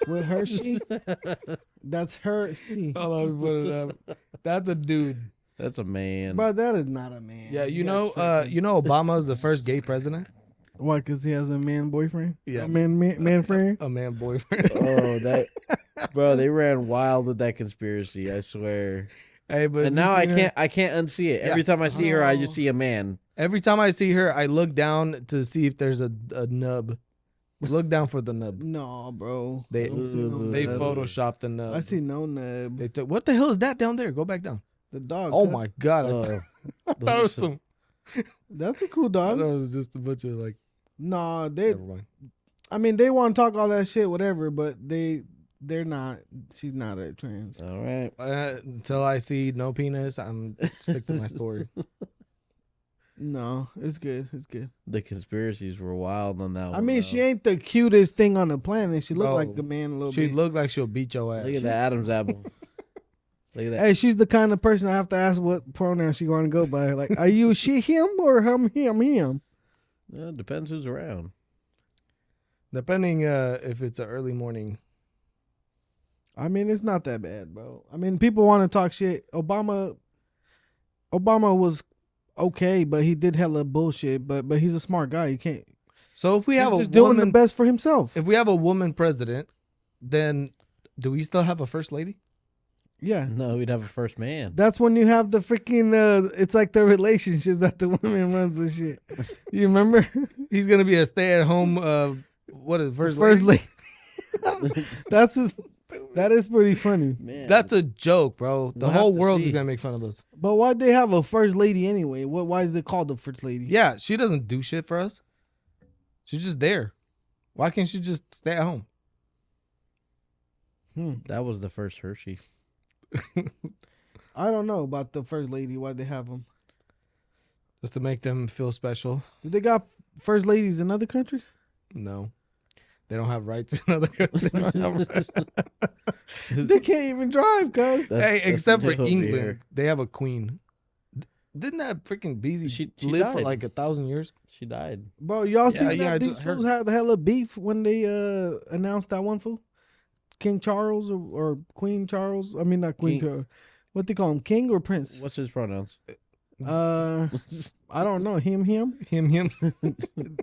[SPEAKER 3] With Hershey? That's Hershey.
[SPEAKER 1] Hold on, put it up. That's a dude.
[SPEAKER 2] That's a man.
[SPEAKER 3] Bro, that is not a man.
[SPEAKER 1] Yeah, you know Obama is the first gay president.
[SPEAKER 3] Why? Because he has a man boyfriend?
[SPEAKER 1] Yeah.
[SPEAKER 3] A man friend?
[SPEAKER 1] A man boyfriend.
[SPEAKER 2] Oh, that, bro, they ran wild with that conspiracy. I swear.
[SPEAKER 1] Hey, but
[SPEAKER 2] And now I can't unsee it. Every time I see her, I just see a man.
[SPEAKER 1] Every time I see her, I look down to see if there's a nub. Look down for the nub.
[SPEAKER 3] No, bro.
[SPEAKER 1] They
[SPEAKER 3] I don't see no nub.
[SPEAKER 1] photoshopped the nub.
[SPEAKER 3] I see no nub.
[SPEAKER 1] They took, what the hell is that down there? Go back down.
[SPEAKER 3] The dog.
[SPEAKER 1] Oh
[SPEAKER 3] cuz.
[SPEAKER 1] my god! I thought it was some.
[SPEAKER 3] That's a cool
[SPEAKER 1] I
[SPEAKER 3] dog.
[SPEAKER 1] thought it was just a bunch of like.
[SPEAKER 3] No, they.
[SPEAKER 1] Never mind.
[SPEAKER 3] I mean, they want to talk all that shit, whatever, but they're not. She's not a trans.
[SPEAKER 2] All right.
[SPEAKER 1] Until I see no penis, I'm stick to my story.
[SPEAKER 3] No, it's good. It's good.
[SPEAKER 2] The conspiracies were wild on that one.
[SPEAKER 3] I mean,
[SPEAKER 2] though.
[SPEAKER 3] she ain't the cutest thing on the planet. She looked
[SPEAKER 1] Bro,
[SPEAKER 3] like a man a little
[SPEAKER 1] She
[SPEAKER 3] bit.
[SPEAKER 1] looked like she'll beat your ass.
[SPEAKER 2] Look at the Adam's apple. Look at that.
[SPEAKER 3] Hey, she's the kind of person I have to ask what pronoun she going to go by. Like, are you she, him, or him?
[SPEAKER 2] Yeah, it depends who's around.
[SPEAKER 1] Depending if it's an early morning.
[SPEAKER 3] I mean, it's not that bad, bro. I mean, people want to talk shit. Obama was okay, but he did hella bullshit. But he's a smart guy. You can't.
[SPEAKER 1] So if we
[SPEAKER 3] He's
[SPEAKER 1] have
[SPEAKER 3] just
[SPEAKER 1] a
[SPEAKER 3] doing the
[SPEAKER 1] woman,
[SPEAKER 3] best for himself.
[SPEAKER 1] if we have a woman president, then do we still have a first lady?
[SPEAKER 3] Yeah.
[SPEAKER 2] No, we'd have a first man.
[SPEAKER 3] That's when you have the freaking, it's like the relationships that the women runs the shit. You remember?
[SPEAKER 1] He's gonna be a stay-at-home. What is first
[SPEAKER 3] First
[SPEAKER 1] lady?
[SPEAKER 3] lady. That is pretty funny.
[SPEAKER 2] Man,
[SPEAKER 1] That's a joke, bro. The
[SPEAKER 2] We'll have
[SPEAKER 1] whole
[SPEAKER 2] to
[SPEAKER 1] world is
[SPEAKER 2] see.
[SPEAKER 1] gonna make fun of us.
[SPEAKER 3] But why'd they have a first lady anyway? Why is it called the first lady?
[SPEAKER 1] Yeah, she doesn't do shit for us. She's just there. Why can't she just stay at home?
[SPEAKER 2] that was the first Hershey.
[SPEAKER 3] I don't know about the first lady. Why they have them?
[SPEAKER 1] Just to make them feel special.
[SPEAKER 3] Do they got first ladies in other countries?
[SPEAKER 1] No, they don't have rights in other countries.
[SPEAKER 3] They can't even drive, cuz.
[SPEAKER 1] Hey, except for
[SPEAKER 2] over
[SPEAKER 1] England,
[SPEAKER 2] here.
[SPEAKER 1] they have a queen. Didn't that freaking Beezy
[SPEAKER 2] She
[SPEAKER 1] live for
[SPEAKER 2] died.
[SPEAKER 1] like 1,000 years?
[SPEAKER 2] She died.
[SPEAKER 3] Bro, y'all see
[SPEAKER 1] Yeah,
[SPEAKER 3] that
[SPEAKER 1] yeah, I
[SPEAKER 3] these
[SPEAKER 1] just heard.
[SPEAKER 3] fools had hella beef when they announced that one fool? King Charles or Queen Charles? I mean, not Queen
[SPEAKER 2] King.
[SPEAKER 3] Charles. What they call him? King or Prince?
[SPEAKER 2] What's his pronouns?
[SPEAKER 3] I don't know. Him.
[SPEAKER 1] Him.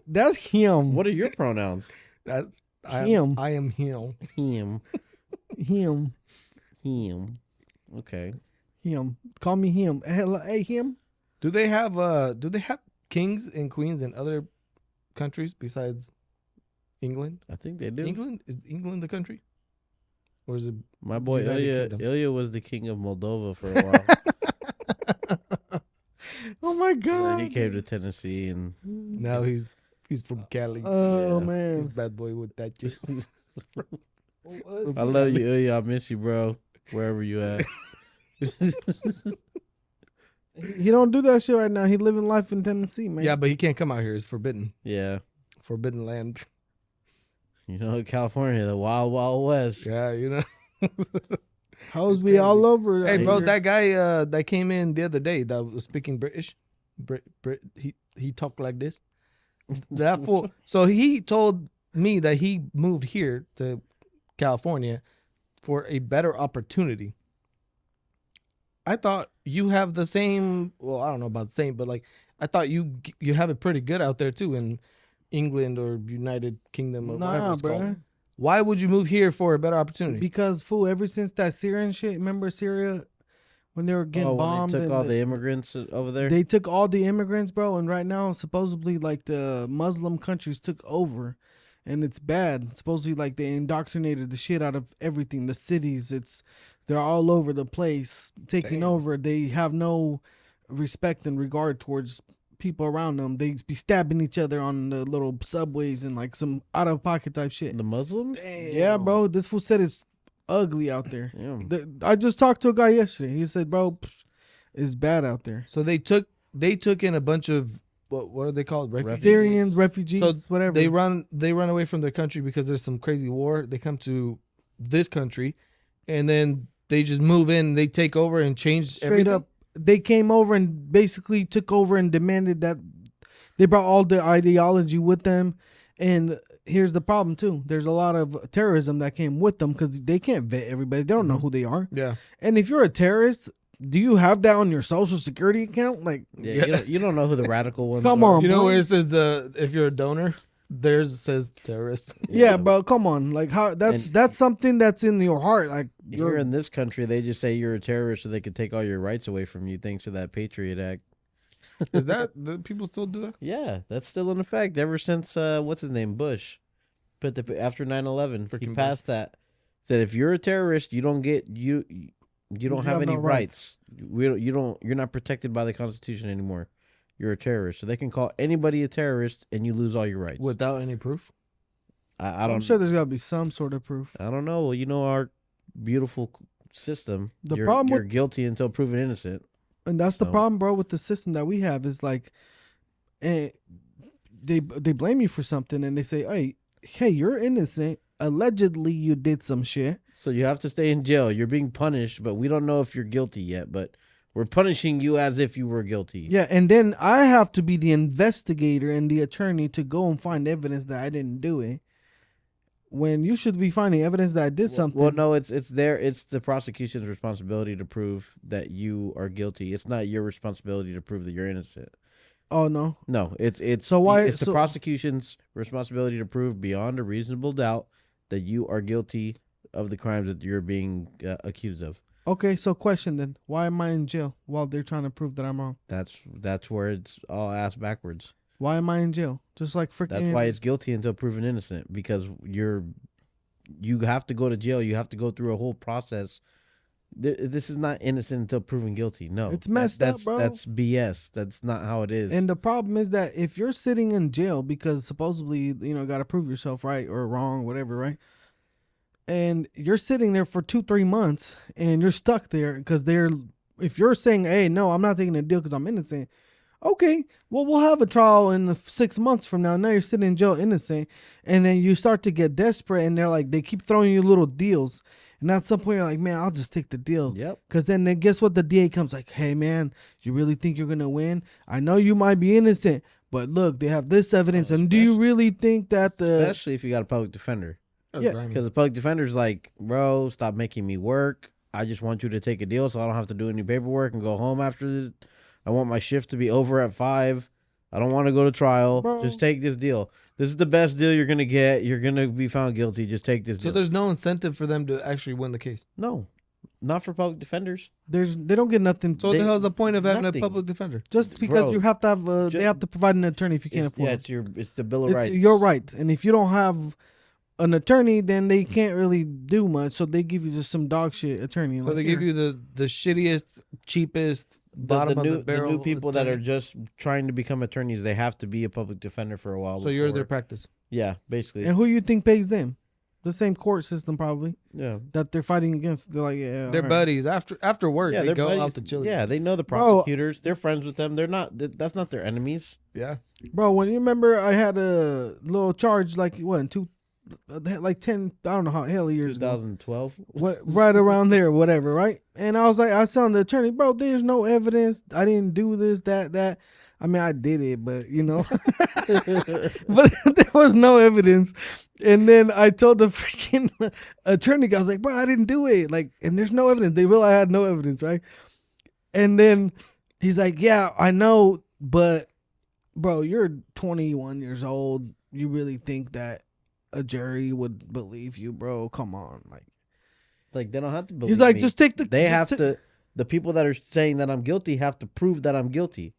[SPEAKER 3] That's him.
[SPEAKER 2] What are your pronouns?
[SPEAKER 1] That's
[SPEAKER 3] Him.
[SPEAKER 1] I am him.
[SPEAKER 2] Him.
[SPEAKER 3] Him.
[SPEAKER 2] Him. Okay.
[SPEAKER 3] Him. Call me him. Hey, him.
[SPEAKER 1] Do they have kings and queens in other countries besides England?
[SPEAKER 2] I think they do.
[SPEAKER 1] England is England the country, or is it?
[SPEAKER 2] My boy
[SPEAKER 1] United
[SPEAKER 2] Ilya,
[SPEAKER 1] Kingdom.
[SPEAKER 2] Ilya was the king of Moldova for a while.
[SPEAKER 3] Oh my
[SPEAKER 2] Then
[SPEAKER 3] god.
[SPEAKER 2] he came to Tennessee and
[SPEAKER 1] Now he's from Cali.
[SPEAKER 3] Oh
[SPEAKER 2] Yeah.
[SPEAKER 3] man.
[SPEAKER 1] He's bad boy with that.
[SPEAKER 2] I love you, Ilya. I miss you, bro. Wherever you at.
[SPEAKER 3] He don't do that shit right now. He living life in Tennessee, man.
[SPEAKER 1] Yeah, but he can't come out here. It's forbidden.
[SPEAKER 2] Yeah.
[SPEAKER 1] Forbidden land.
[SPEAKER 2] You know, California, the wild, wild west.
[SPEAKER 1] Yeah, you know.
[SPEAKER 3] Hoes
[SPEAKER 1] It's
[SPEAKER 3] be
[SPEAKER 1] crazy.
[SPEAKER 3] all over.
[SPEAKER 1] Hey, bro,
[SPEAKER 3] here.
[SPEAKER 1] that guy that came in the other day that was speaking British, he talked like this. That fool. So he told me that he moved here to California for a better opportunity. I thought you have the same. Well, I don't know about the same, but like I thought you have it pretty good out there too in England or United Kingdom or whatever
[SPEAKER 3] Nah,
[SPEAKER 1] it's
[SPEAKER 3] bro.
[SPEAKER 1] called. Why would you move here for a better opportunity?
[SPEAKER 3] Because fool, ever since that Syrian shit, remember Syria when they were getting
[SPEAKER 2] Oh,
[SPEAKER 3] bombed?
[SPEAKER 2] when they took
[SPEAKER 3] and
[SPEAKER 2] all the immigrants over there?
[SPEAKER 3] They took all the immigrants, bro, and right now supposedly like the Muslim countries took over, and it's bad. Supposedly like they indoctrinated the shit out of everything. The cities, they're all over the place, taking
[SPEAKER 1] Damn.
[SPEAKER 3] over. They have no respect and regard towards people around them. They be stabbing each other on the little subways and like some out of pocket type shit.
[SPEAKER 2] The Muslims?
[SPEAKER 3] Yeah, bro. This fool said it's ugly out there.
[SPEAKER 2] Yeah.
[SPEAKER 3] I just talked to a guy yesterday. He said, "Bro, it's bad out there."
[SPEAKER 1] So they took in a bunch of what are they called? Refugees.
[SPEAKER 3] Syrians, refugees,
[SPEAKER 1] So
[SPEAKER 3] whatever.
[SPEAKER 1] They run away from their country because there's some crazy war. They come to this country, and then they just move in. They take over and change
[SPEAKER 3] straight
[SPEAKER 1] everything.
[SPEAKER 3] up. They came over and basically took over and demanded that They brought all the ideology with them, and here's the problem too. There's a lot of terrorism that came with them because they can't vet everybody. They don't know who they are.
[SPEAKER 1] Yeah.
[SPEAKER 3] And if you're a terrorist, do you have that on your social security account? Like,
[SPEAKER 2] Yeah, you don't know who the radical ones
[SPEAKER 3] Come
[SPEAKER 2] are.
[SPEAKER 3] on.
[SPEAKER 1] You know
[SPEAKER 3] boy.
[SPEAKER 1] where it says if you're a donor, theirs says terrorist.
[SPEAKER 3] yeah, bro, come on. Like, how that's something that's in your heart. Like,
[SPEAKER 2] Here in this country, they just say you're a terrorist so they could take all your rights away from you thanks to that Patriot Act.
[SPEAKER 1] Is that the people still do that?
[SPEAKER 2] Yeah, that's still in effect ever since, what's his name, Bush. After 9/11, he
[SPEAKER 1] Freaking
[SPEAKER 2] passed that. Said if you're a terrorist, you don't get, you don't have any
[SPEAKER 3] no
[SPEAKER 2] rights. You're not protected by the Constitution anymore. You're a terrorist. So they can call anybody a terrorist and you lose all your rights.
[SPEAKER 1] Without any proof?
[SPEAKER 2] I don't
[SPEAKER 3] I'm sure there's got to be some sort of proof.
[SPEAKER 2] I don't know. Well, you know our beautiful system.
[SPEAKER 3] The
[SPEAKER 2] you're,
[SPEAKER 3] problem
[SPEAKER 2] you're
[SPEAKER 3] with-
[SPEAKER 2] guilty until proven innocent.
[SPEAKER 3] And that's the
[SPEAKER 2] So-
[SPEAKER 3] problem, bro, with the system that we have is like, they blame you for something and they say, hey, you're innocent. Allegedly, you did some shit.
[SPEAKER 2] So you have to stay in jail. You're being punished, but we don't know if you're guilty yet. But we're punishing you as if you were guilty.
[SPEAKER 3] Yeah, and then I have to be the investigator and the attorney to go and find evidence that I didn't do it. When you should be finding evidence that I did something.
[SPEAKER 2] Well, no, it's the prosecution's responsibility to prove that you are guilty. It's not your responsibility to prove that you're innocent.
[SPEAKER 3] Oh no.
[SPEAKER 2] No, it's
[SPEAKER 3] So why-
[SPEAKER 2] it's the
[SPEAKER 3] so-
[SPEAKER 2] prosecution's responsibility to prove beyond a reasonable doubt that you are guilty of the crimes that you're being accused of.
[SPEAKER 3] Okay, so question then. Why am I in jail while they're trying to prove that I'm wrong?
[SPEAKER 2] That's where it's all ass backwards.
[SPEAKER 3] Why am I in jail? Just like freaking.
[SPEAKER 2] That's why it's guilty until proven innocent, because you have to go to jail. You have to go through a whole process. This is not innocent until proven guilty. No,
[SPEAKER 3] It's messed up, bro.
[SPEAKER 2] That's BS. That's not how it is.
[SPEAKER 3] And the problem is that if you're sitting in jail because supposedly, got to prove yourself right or wrong, whatever, right? And you're sitting there for 2-3 months and you're stuck there because if you're saying, hey, no, I'm not taking a deal because I'm innocent. Okay, well, we'll have a trial in the 6 months from now. Now you're sitting in jail innocent. And then you start to get desperate and they keep throwing you little deals. And at some point you're like, man, I'll just take the deal.
[SPEAKER 2] Yep.
[SPEAKER 3] Because then guess what? The DA comes like, hey, man, you really think you're going to win? I know you might be innocent, but look, they have this evidence. And do you really think that
[SPEAKER 2] especially if you got a public defender?
[SPEAKER 1] That's
[SPEAKER 3] Yeah,
[SPEAKER 1] grimy.
[SPEAKER 2] Because the public defender's like, bro, stop making me work. I just want you to take a deal so I don't have to do any paperwork and go home after this. I want my shift to be over at 5. I don't want to go to trial.
[SPEAKER 3] Bro.
[SPEAKER 2] Just take this deal. This is the best deal you're going to get. You're going to be found guilty. Just take this
[SPEAKER 1] So
[SPEAKER 2] deal.
[SPEAKER 1] there's no incentive for them to actually win the case.
[SPEAKER 2] No, not for public defenders.
[SPEAKER 3] they don't get nothing.
[SPEAKER 1] So what the
[SPEAKER 2] They-
[SPEAKER 1] hell's the point of having
[SPEAKER 2] nothing.
[SPEAKER 1] a public defender?
[SPEAKER 3] Just because
[SPEAKER 2] Bro,
[SPEAKER 3] you have to have, they
[SPEAKER 2] just-
[SPEAKER 3] have to provide an attorney if you can't afford it.
[SPEAKER 2] It's the Bill of
[SPEAKER 3] It's
[SPEAKER 2] Rights.
[SPEAKER 3] your right. And if you don't have an attorney, then they can't really do much. So they give you just some dog shit attorney.
[SPEAKER 1] So
[SPEAKER 3] like,
[SPEAKER 1] they give
[SPEAKER 3] here.
[SPEAKER 1] you the shittiest, cheapest, bottom
[SPEAKER 2] the
[SPEAKER 1] of the barrel.
[SPEAKER 2] new people that are
[SPEAKER 1] attorney.
[SPEAKER 2] just trying to become attorneys, they have to be a public defender for a while.
[SPEAKER 1] So you're their
[SPEAKER 2] before-
[SPEAKER 1] practice.
[SPEAKER 2] Yeah, basically.
[SPEAKER 3] And who you think pays them? The same court system probably
[SPEAKER 2] Yeah.
[SPEAKER 3] that they're fighting against. They're like, yeah,
[SPEAKER 1] They're
[SPEAKER 3] all right.
[SPEAKER 1] buddies. After work,
[SPEAKER 2] Yeah,
[SPEAKER 1] they
[SPEAKER 2] they're
[SPEAKER 1] go
[SPEAKER 2] buddies.
[SPEAKER 1] out to chill.
[SPEAKER 2] Yeah, they know the
[SPEAKER 3] Bro.
[SPEAKER 2] prosecutors. They're friends with them. They're not. That's not their enemies.
[SPEAKER 1] Yeah.
[SPEAKER 3] Bro, when you remember, I had a little charge like what, 10, I don't know how hell years ago.
[SPEAKER 2] 2012.
[SPEAKER 3] What, right around there, whatever, right? And I was like, I said to the attorney, bro, there's no evidence. I didn't do this, that. I mean, I did it, but but there was no evidence. And then I told the freaking attorney, I was like, bro, I didn't do it. Like, and there's no evidence. They realized I had no evidence, right? And then he's like, yeah, I know, but bro, you're 21 years old. You really think that a jury would believe you, bro? Come on, like.
[SPEAKER 2] Like they don't have to believe.
[SPEAKER 3] He's like,
[SPEAKER 2] me.
[SPEAKER 3] just take the.
[SPEAKER 2] They
[SPEAKER 3] just
[SPEAKER 2] have
[SPEAKER 3] ta-
[SPEAKER 2] to. The people that are saying that I'm guilty have to prove that I'm guilty.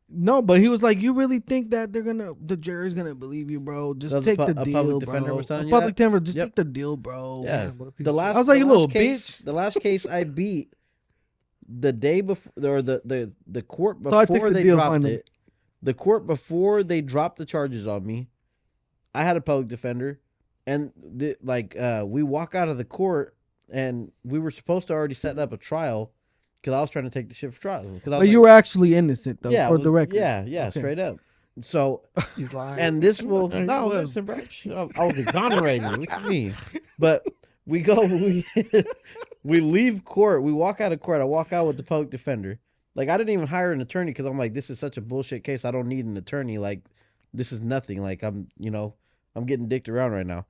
[SPEAKER 3] No, but he was like, you really think that the jury's gonna believe you, bro? Just
[SPEAKER 2] Does
[SPEAKER 3] take
[SPEAKER 2] a
[SPEAKER 3] the
[SPEAKER 2] public
[SPEAKER 3] deal,
[SPEAKER 2] defender
[SPEAKER 3] bro.
[SPEAKER 2] was telling
[SPEAKER 3] A
[SPEAKER 2] you
[SPEAKER 3] public
[SPEAKER 2] that?
[SPEAKER 3] defender, just
[SPEAKER 2] Yep.
[SPEAKER 3] take the deal, bro.
[SPEAKER 2] Yeah.
[SPEAKER 1] what a piece
[SPEAKER 2] The
[SPEAKER 1] of
[SPEAKER 2] last.
[SPEAKER 3] I was like,
[SPEAKER 2] the
[SPEAKER 3] you
[SPEAKER 2] last
[SPEAKER 3] little
[SPEAKER 2] case,
[SPEAKER 3] bitch.
[SPEAKER 2] The last case I beat, the day before, or the court
[SPEAKER 3] So I took
[SPEAKER 2] before
[SPEAKER 3] the
[SPEAKER 2] they
[SPEAKER 3] deal
[SPEAKER 2] dropped
[SPEAKER 3] finally.
[SPEAKER 2] it. The court before they dropped the charges on me, I had a public defender, and we walk out of the court, and we were supposed to already set up a trial. Because I was trying to take the shit for trial.
[SPEAKER 3] But you were actually innocent, though,
[SPEAKER 2] yeah,
[SPEAKER 3] for
[SPEAKER 2] I was-
[SPEAKER 3] the record.
[SPEAKER 2] Yeah,
[SPEAKER 3] Okay.
[SPEAKER 2] straight up. So,
[SPEAKER 1] He's lying.
[SPEAKER 2] and this will
[SPEAKER 3] I
[SPEAKER 2] no,
[SPEAKER 3] was.
[SPEAKER 2] listen, bro. I was exonerated. What do you mean? But we we leave court. We walk out of court. I walk out with the public defender, Like, I didn't even hire an attorney because I'm like, this is such a bullshit case. I don't need an attorney. Like, this is nothing. Like, I'm getting dicked around right now.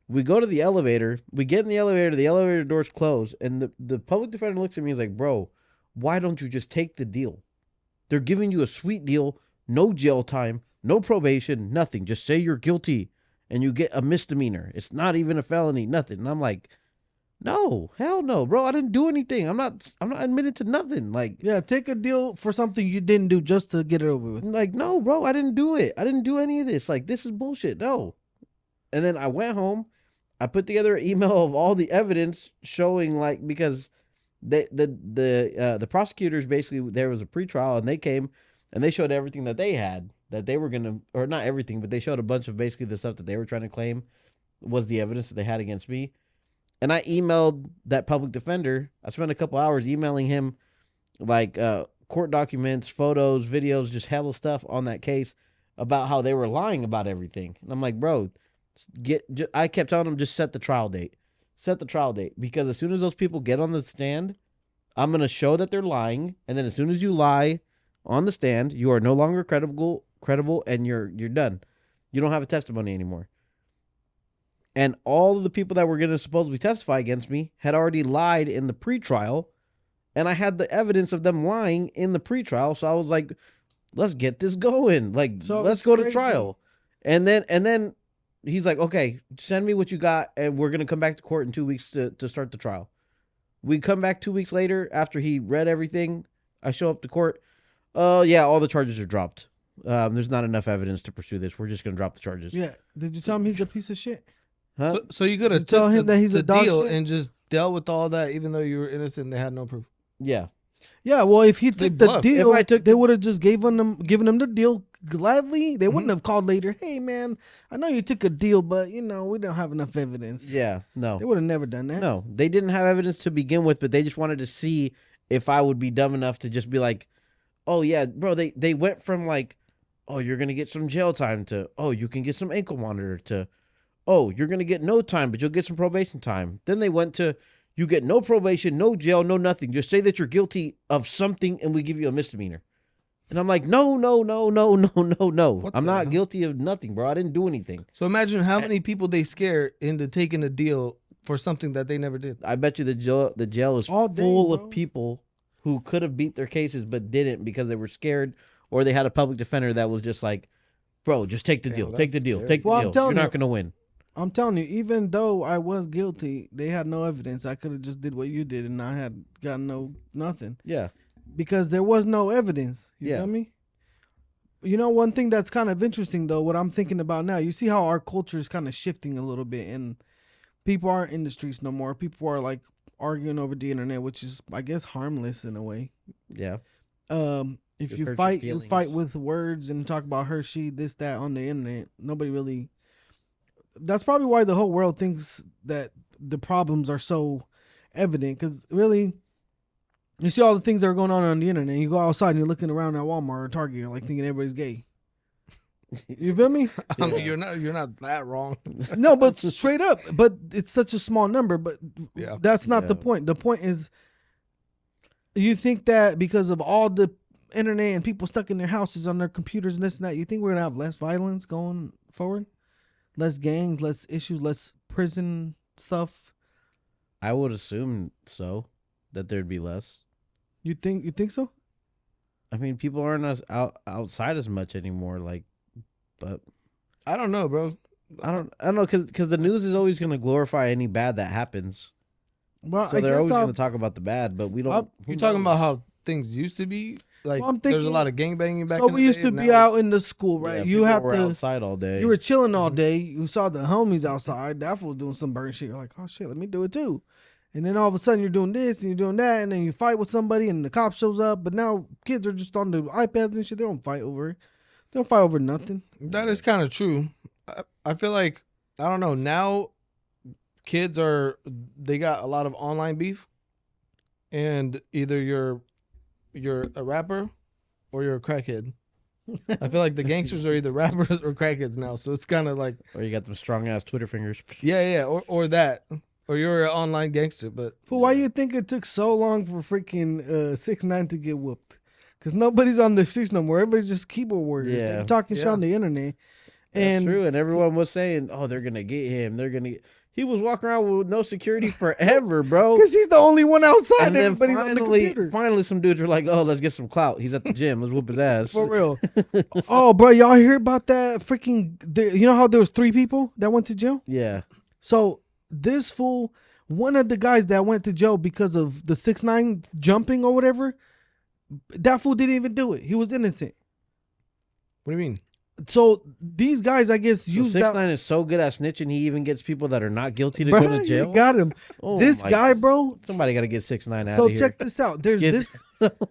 [SPEAKER 2] We go to the elevator. We get in the elevator doors close, and the public defender looks at me and is like, bro, why don't you just take the deal? They're giving you a sweet deal, no jail time, no probation, nothing. Just say you're guilty and you get a misdemeanor. It's not even a felony, nothing. And I'm like, no, hell no, bro. I didn't do anything. I'm not admitted to nothing. Like,
[SPEAKER 3] Yeah, take a deal for something you didn't do just to get it over with.
[SPEAKER 2] like, no, bro, I didn't do it. I didn't do any of this. Like, this is bullshit. No. And then I went home. I put together an email of all the evidence showing, like, because the prosecutors basically, there was a pretrial and they came and they showed everything that they had that they were gonna, or not everything, but they showed a bunch of basically the stuff that they were trying to claim was the evidence that they had against me. And I emailed that public defender. I spent a couple hours emailing him, like, court documents, photos, videos, just hella stuff on that case about how they were lying about everything. And I'm like, bro, I kept telling him, just set the trial date. Set the trial date. Because as soon as those people get on the stand, I'm going to show that they're lying. And then as soon as you lie on the stand, you are no longer credible, and you're done. You don't have a testimony anymore. And all of the people that were going to supposedly testify against me had already lied in the pretrial. And I had the evidence of them lying in the pretrial. So I was like, let's get this going. Like,
[SPEAKER 3] So
[SPEAKER 2] let's
[SPEAKER 3] it's
[SPEAKER 2] go to
[SPEAKER 3] crazy.
[SPEAKER 2] trial. And then he's like, okay, send me what you got. And we're going to come back to court in 2 weeks to start the trial. We come back 2 weeks later after he read everything. I show up to court. Oh, yeah, all the charges are dropped. There's not enough evidence to pursue this. We're just going to drop the charges.
[SPEAKER 3] Yeah. Did you tell him he's a piece of shit?
[SPEAKER 2] Huh?
[SPEAKER 1] So you could have
[SPEAKER 3] tell him that he's a dog
[SPEAKER 1] deal
[SPEAKER 3] shit?
[SPEAKER 1] and just dealt with all that, even though you were innocent. And they had no proof.
[SPEAKER 2] Yeah.
[SPEAKER 3] Yeah, well, if he
[SPEAKER 1] They
[SPEAKER 3] took the
[SPEAKER 1] bluffed.
[SPEAKER 3] deal,
[SPEAKER 2] If I took
[SPEAKER 3] they
[SPEAKER 2] the-
[SPEAKER 3] would have just given him the deal gladly. They wouldn't have called later. Hey, man, I know you took a deal, but we don't have enough evidence.
[SPEAKER 2] Yeah. No.
[SPEAKER 3] They would have never done that.
[SPEAKER 2] No. They didn't have evidence to begin with, but they just wanted to see if I would be dumb enough to just be like, oh, yeah, bro, they went from like, oh, you're going to get some jail time to, oh, you can get some ankle monitor to, oh, you're going to get no time, but you'll get some probation time. Then they went to, you get no probation, no jail, no nothing. Just say that you're guilty of something and we give you a misdemeanor. And I'm like, no. I'm
[SPEAKER 1] the
[SPEAKER 2] not
[SPEAKER 1] hell?
[SPEAKER 2] guilty of nothing, bro. I didn't do anything.
[SPEAKER 1] So imagine how many people they scare into taking a deal for something that they never did.
[SPEAKER 2] I bet you the jail is
[SPEAKER 3] All day,
[SPEAKER 2] full
[SPEAKER 3] bro.
[SPEAKER 2] of people who could have beat their cases but didn't because they were scared, or they had a public defender that was just like, bro, just take the
[SPEAKER 1] Damn,
[SPEAKER 2] deal. Take the
[SPEAKER 1] that's
[SPEAKER 2] deal.
[SPEAKER 1] scary.
[SPEAKER 2] Take the
[SPEAKER 3] Well, I'm
[SPEAKER 2] deal.
[SPEAKER 3] telling
[SPEAKER 2] You're not
[SPEAKER 3] you-
[SPEAKER 2] going to win.
[SPEAKER 3] I'm telling you, even though I was guilty, they had no evidence. I could have just did what you did, and I had gotten nothing
[SPEAKER 2] Yeah.
[SPEAKER 3] because there was no evidence. You
[SPEAKER 2] Yeah.
[SPEAKER 3] feel me? One thing that's kind of interesting though, what I'm thinking about now, you see how our culture is kind of shifting a little bit, and people aren't in the streets no more. People are like arguing over the internet, which is, I guess, harmless in a way.
[SPEAKER 2] Yeah.
[SPEAKER 3] If
[SPEAKER 2] It
[SPEAKER 3] you
[SPEAKER 2] hurts your
[SPEAKER 3] fight
[SPEAKER 2] feelings.
[SPEAKER 3] with words and talk about Hershey, this, that on the internet, nobody really. That's probably why the whole world thinks that the problems are so evident. Because really, you see all the things that are going on the internet. You go outside and you're looking around at Walmart or Target, you're like thinking everybody's gay. You feel me?
[SPEAKER 1] I mean, you're not that wrong.
[SPEAKER 3] No, but straight up. But it's such a small number. But
[SPEAKER 1] Yeah.
[SPEAKER 3] that's not the
[SPEAKER 2] Yeah.
[SPEAKER 3] point. The point is, you think that because of all the internet and people stuck in their houses on their computers and this and that, you think we're gonna have less violence going forward? Less gangs, less issues, less prison stuff.
[SPEAKER 2] I would assume so, that there'd be less.
[SPEAKER 3] You think so?
[SPEAKER 2] I mean, people aren't outside as much anymore. Like, but
[SPEAKER 1] I don't know, bro.
[SPEAKER 2] I don't know, because the news is always going to glorify any bad that happens.
[SPEAKER 3] Well,
[SPEAKER 2] So
[SPEAKER 3] I
[SPEAKER 2] they're
[SPEAKER 3] guess
[SPEAKER 2] always
[SPEAKER 3] I'll,
[SPEAKER 2] going to talk about the bad, but we don't. who
[SPEAKER 1] You're talking
[SPEAKER 2] knows?
[SPEAKER 1] about how things used to be. Like,
[SPEAKER 3] Well, I'm
[SPEAKER 1] there's a
[SPEAKER 3] thinking-
[SPEAKER 1] lot of gangbanging back
[SPEAKER 3] so
[SPEAKER 1] in
[SPEAKER 3] we
[SPEAKER 1] the
[SPEAKER 3] used
[SPEAKER 1] day,
[SPEAKER 3] to
[SPEAKER 1] and
[SPEAKER 3] be
[SPEAKER 1] now
[SPEAKER 3] out
[SPEAKER 1] it's-
[SPEAKER 3] in the school, right?
[SPEAKER 2] Yeah,
[SPEAKER 3] You
[SPEAKER 2] people
[SPEAKER 3] have
[SPEAKER 2] were
[SPEAKER 3] to.
[SPEAKER 2] outside all day.
[SPEAKER 3] You were chilling all day. You saw the homies outside. That fool was doing some burn shit. You're like, oh shit, let me do it too. And then all of a sudden you're doing this and you're doing that, and then you fight with somebody and the cop shows up. But now kids are just on the iPads and shit. They don't fight over it. They don't fight over nothing.
[SPEAKER 1] That is kind of true. I feel like, I don't know, now kids they got a lot of online beef, and either you're a rapper or you're a crackhead. I feel like the gangsters are either rappers or crackheads now, so it's kind of like,
[SPEAKER 2] Or you got them strong ass Twitter fingers.
[SPEAKER 1] yeah, or that. Or you're an online gangster, but
[SPEAKER 3] Fool, why you think it took so long for freaking 6ix9ine to get whooped? Because nobody's on the streets no more. Everybody's just keyboard warriors.
[SPEAKER 2] Yeah.
[SPEAKER 3] They're talking shit on the internet.
[SPEAKER 2] That's
[SPEAKER 3] And
[SPEAKER 2] true. And everyone was saying, "Oh, they're gonna get him. They're gonna." He was walking around with no security forever, bro.
[SPEAKER 3] because he's the only one outside.
[SPEAKER 2] And then
[SPEAKER 3] Everybody's on the computer.
[SPEAKER 2] finally, some dudes were like, "Oh, let's get some clout. He's at the gym. Let's whoop his ass."
[SPEAKER 3] For real. Oh, bro, y'all hear about that freaking... You know how there was 3 people that went to jail?
[SPEAKER 2] Yeah.
[SPEAKER 3] So this fool, one of the guys that went to jail because of the 6ix9ine jumping or whatever, that fool didn't even do it. He was innocent.
[SPEAKER 1] what do you mean?
[SPEAKER 3] So these guys, I guess,
[SPEAKER 2] So
[SPEAKER 3] use
[SPEAKER 2] 6ix9ine is so good at snitching, he even gets people that are not guilty to
[SPEAKER 3] Bruh,
[SPEAKER 2] go to jail.
[SPEAKER 3] you got him.
[SPEAKER 2] Oh
[SPEAKER 3] This
[SPEAKER 2] my
[SPEAKER 3] guy,
[SPEAKER 2] God.
[SPEAKER 3] bro.
[SPEAKER 2] Somebody got to get 6ix9ine out
[SPEAKER 3] So
[SPEAKER 2] of here.
[SPEAKER 3] check this out. There's
[SPEAKER 2] Get-
[SPEAKER 3] this.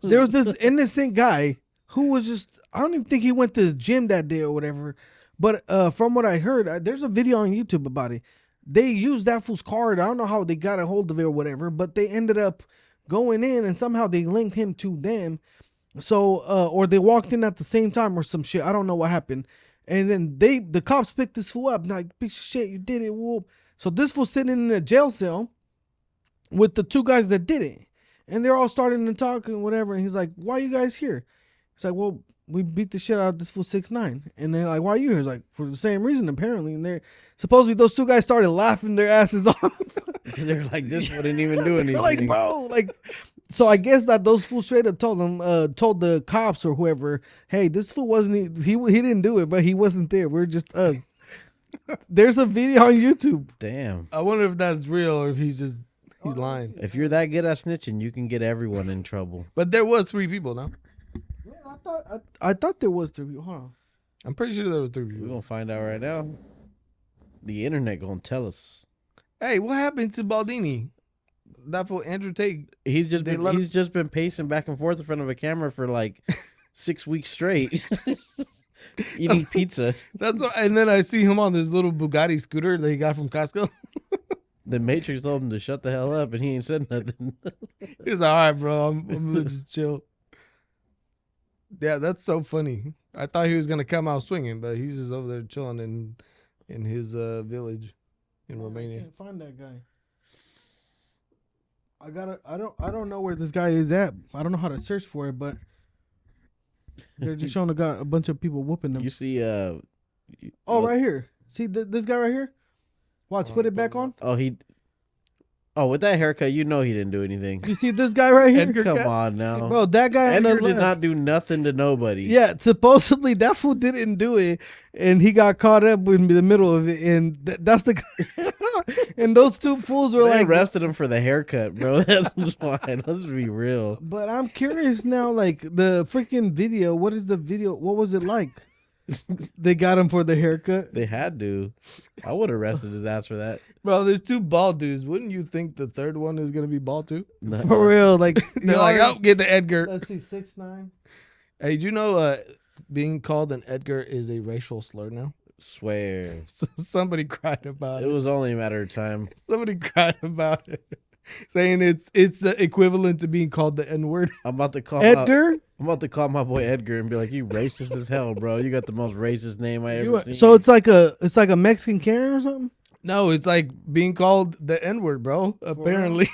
[SPEAKER 3] There was this innocent guy who was just. I don't even think he went to the gym that day or whatever. But from what I heard, there's a video on YouTube about it. They used that fool's card. I don't know how they got a hold of it or whatever, but they ended up going in and somehow they linked him to them. So, or they walked in at the same time or some shit. I don't know what happened. And then the cops picked this fool up. Like, piece of shit, you did it, whoop. So this fool sitting in a jail cell with the 2 guys that did it. And they're all starting to talk and whatever. And he's like, why are you guys here? He's like, well, we beat the shit out of this fool 6ix9ine. And they're like, why are you here? He's like, for the same reason, apparently. And they're supposedly those 2 guys started laughing their asses off.
[SPEAKER 2] They're like, this wouldn't even do anything.
[SPEAKER 3] They're like, bro, like, so I guess that those fools straight up told them, told the cops or whoever, hey, this fool wasn't, he didn't do it, but he wasn't there. We're just us. There's a video on YouTube.
[SPEAKER 2] Damn.
[SPEAKER 1] I wonder if that's real or if he's lying.
[SPEAKER 2] If you're that good at snitching, you can get everyone in trouble.
[SPEAKER 1] But there was 3 people, no?
[SPEAKER 3] Yeah, I thought there was 3 people. Hold on.
[SPEAKER 1] I'm pretty sure there was 3
[SPEAKER 2] We're
[SPEAKER 1] people.
[SPEAKER 2] gonna find out right now. The internet gonna tell us.
[SPEAKER 1] Hey, what happened to Baldini? That fool Andrew Tate.
[SPEAKER 2] He's just
[SPEAKER 1] They
[SPEAKER 2] been,
[SPEAKER 1] let him-
[SPEAKER 2] he's just been pacing back and forth in front of a camera for like 6 weeks straight, eating pizza.
[SPEAKER 1] That's what, and then I see him on this little Bugatti scooter that he got from Costco.
[SPEAKER 2] The Matrix told him to shut the hell up, and he ain't said nothing.
[SPEAKER 1] He was like, all right, bro, I'm gonna just chill. Yeah, that's so funny. I thought he was gonna come out swinging, but he's just over there chilling in his village in
[SPEAKER 3] I
[SPEAKER 1] Romania.
[SPEAKER 3] can't find that guy. I don't know where this guy is at. I don't know how to search for it, but they're just showing a bunch of people whooping them.
[SPEAKER 2] You see,
[SPEAKER 3] Right here. See this guy right here? Watch, put it back on.
[SPEAKER 2] with that haircut, you know he didn't do anything.
[SPEAKER 3] You see this guy right here?
[SPEAKER 1] Edgar
[SPEAKER 2] Come
[SPEAKER 1] Cat?
[SPEAKER 2] on now,
[SPEAKER 3] Bro, that guy on the
[SPEAKER 2] Edgar did
[SPEAKER 3] left.
[SPEAKER 2] not do nothing to nobody.
[SPEAKER 3] Yeah, supposedly that fool didn't do it, and he got caught up in the middle of it, and that's the guy. And those 2 fools were
[SPEAKER 2] They
[SPEAKER 3] like,
[SPEAKER 2] arrested him for the haircut, bro. That's fine. Let's be real.
[SPEAKER 3] but I'm curious now, like the freaking video. What is the video? What was it like? They got him for the haircut.
[SPEAKER 2] They had to. I would have arrested his ass for that.
[SPEAKER 1] Bro, there's 2 bald dudes. Wouldn't you think the third one is gonna be bald too?
[SPEAKER 3] For real, like
[SPEAKER 1] They're like, oh, get the Edgar.
[SPEAKER 3] Let's see, 6ix9ine.
[SPEAKER 1] Hey, do you know being called an Edgar is a racial slur now?
[SPEAKER 2] Swear.
[SPEAKER 1] Somebody cried about
[SPEAKER 2] It
[SPEAKER 1] it.
[SPEAKER 2] was only a matter of time.
[SPEAKER 1] Somebody cried about it, saying it's equivalent to being called the N word.
[SPEAKER 2] I'm about to call
[SPEAKER 3] Edgar.
[SPEAKER 2] I'm about to call my boy Edgar and be like, "You racist as hell, bro. You got the most racist name I ever seen."
[SPEAKER 3] So it's like a Mexican Karen or something.
[SPEAKER 1] No, it's like being called the N word, bro. Apparently,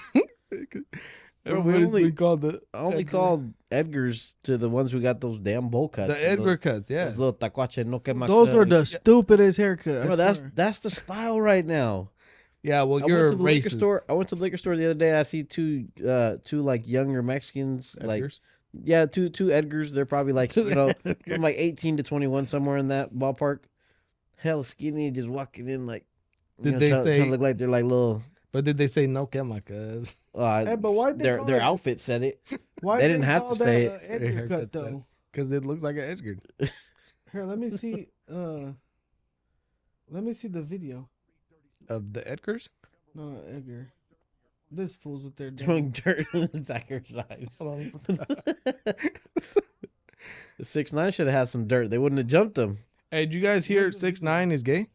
[SPEAKER 1] everybody's
[SPEAKER 2] only-
[SPEAKER 1] being called the
[SPEAKER 2] I only
[SPEAKER 1] Edgar.
[SPEAKER 2] called Edgars to the ones who got those damn bowl cuts.
[SPEAKER 1] the Edgar
[SPEAKER 2] those,
[SPEAKER 1] cuts. Yeah,
[SPEAKER 2] Those little tacuache no quema
[SPEAKER 3] Those
[SPEAKER 2] cut.
[SPEAKER 3] are the stupidest haircuts.
[SPEAKER 2] Bro, that's the style right now.
[SPEAKER 1] yeah. Well,
[SPEAKER 2] I
[SPEAKER 1] you're
[SPEAKER 2] went to the liquor
[SPEAKER 1] racist.
[SPEAKER 2] store. I went to the liquor store the other day. I see two like younger Mexicans,
[SPEAKER 1] Edgars.
[SPEAKER 2] two Edgars. They're probably like from like 18 to 21, somewhere in that ballpark. Hell skinny, just walking in like.
[SPEAKER 1] Did they
[SPEAKER 2] trying
[SPEAKER 1] say-
[SPEAKER 2] to look like they're like little?
[SPEAKER 1] But did they say no quema? Cause
[SPEAKER 3] Hey, but why'd they call
[SPEAKER 2] their
[SPEAKER 3] it-
[SPEAKER 2] outfit said it.
[SPEAKER 3] Why
[SPEAKER 2] they didn't have
[SPEAKER 3] call
[SPEAKER 2] to say
[SPEAKER 3] that
[SPEAKER 2] it.
[SPEAKER 3] a Edgar
[SPEAKER 1] haircut
[SPEAKER 3] cut though.
[SPEAKER 1] because it looks like an Edgar.
[SPEAKER 3] Here, let me see. Let me see the video.
[SPEAKER 1] Of the Edgars.
[SPEAKER 3] No, Edgar. This fool's with their
[SPEAKER 2] Throwing dirt in the Tigers' eyes. 6ix9ine should have had some dirt. They wouldn't have jumped him.
[SPEAKER 1] Hey, did you guys hear 6ix9ine is gay?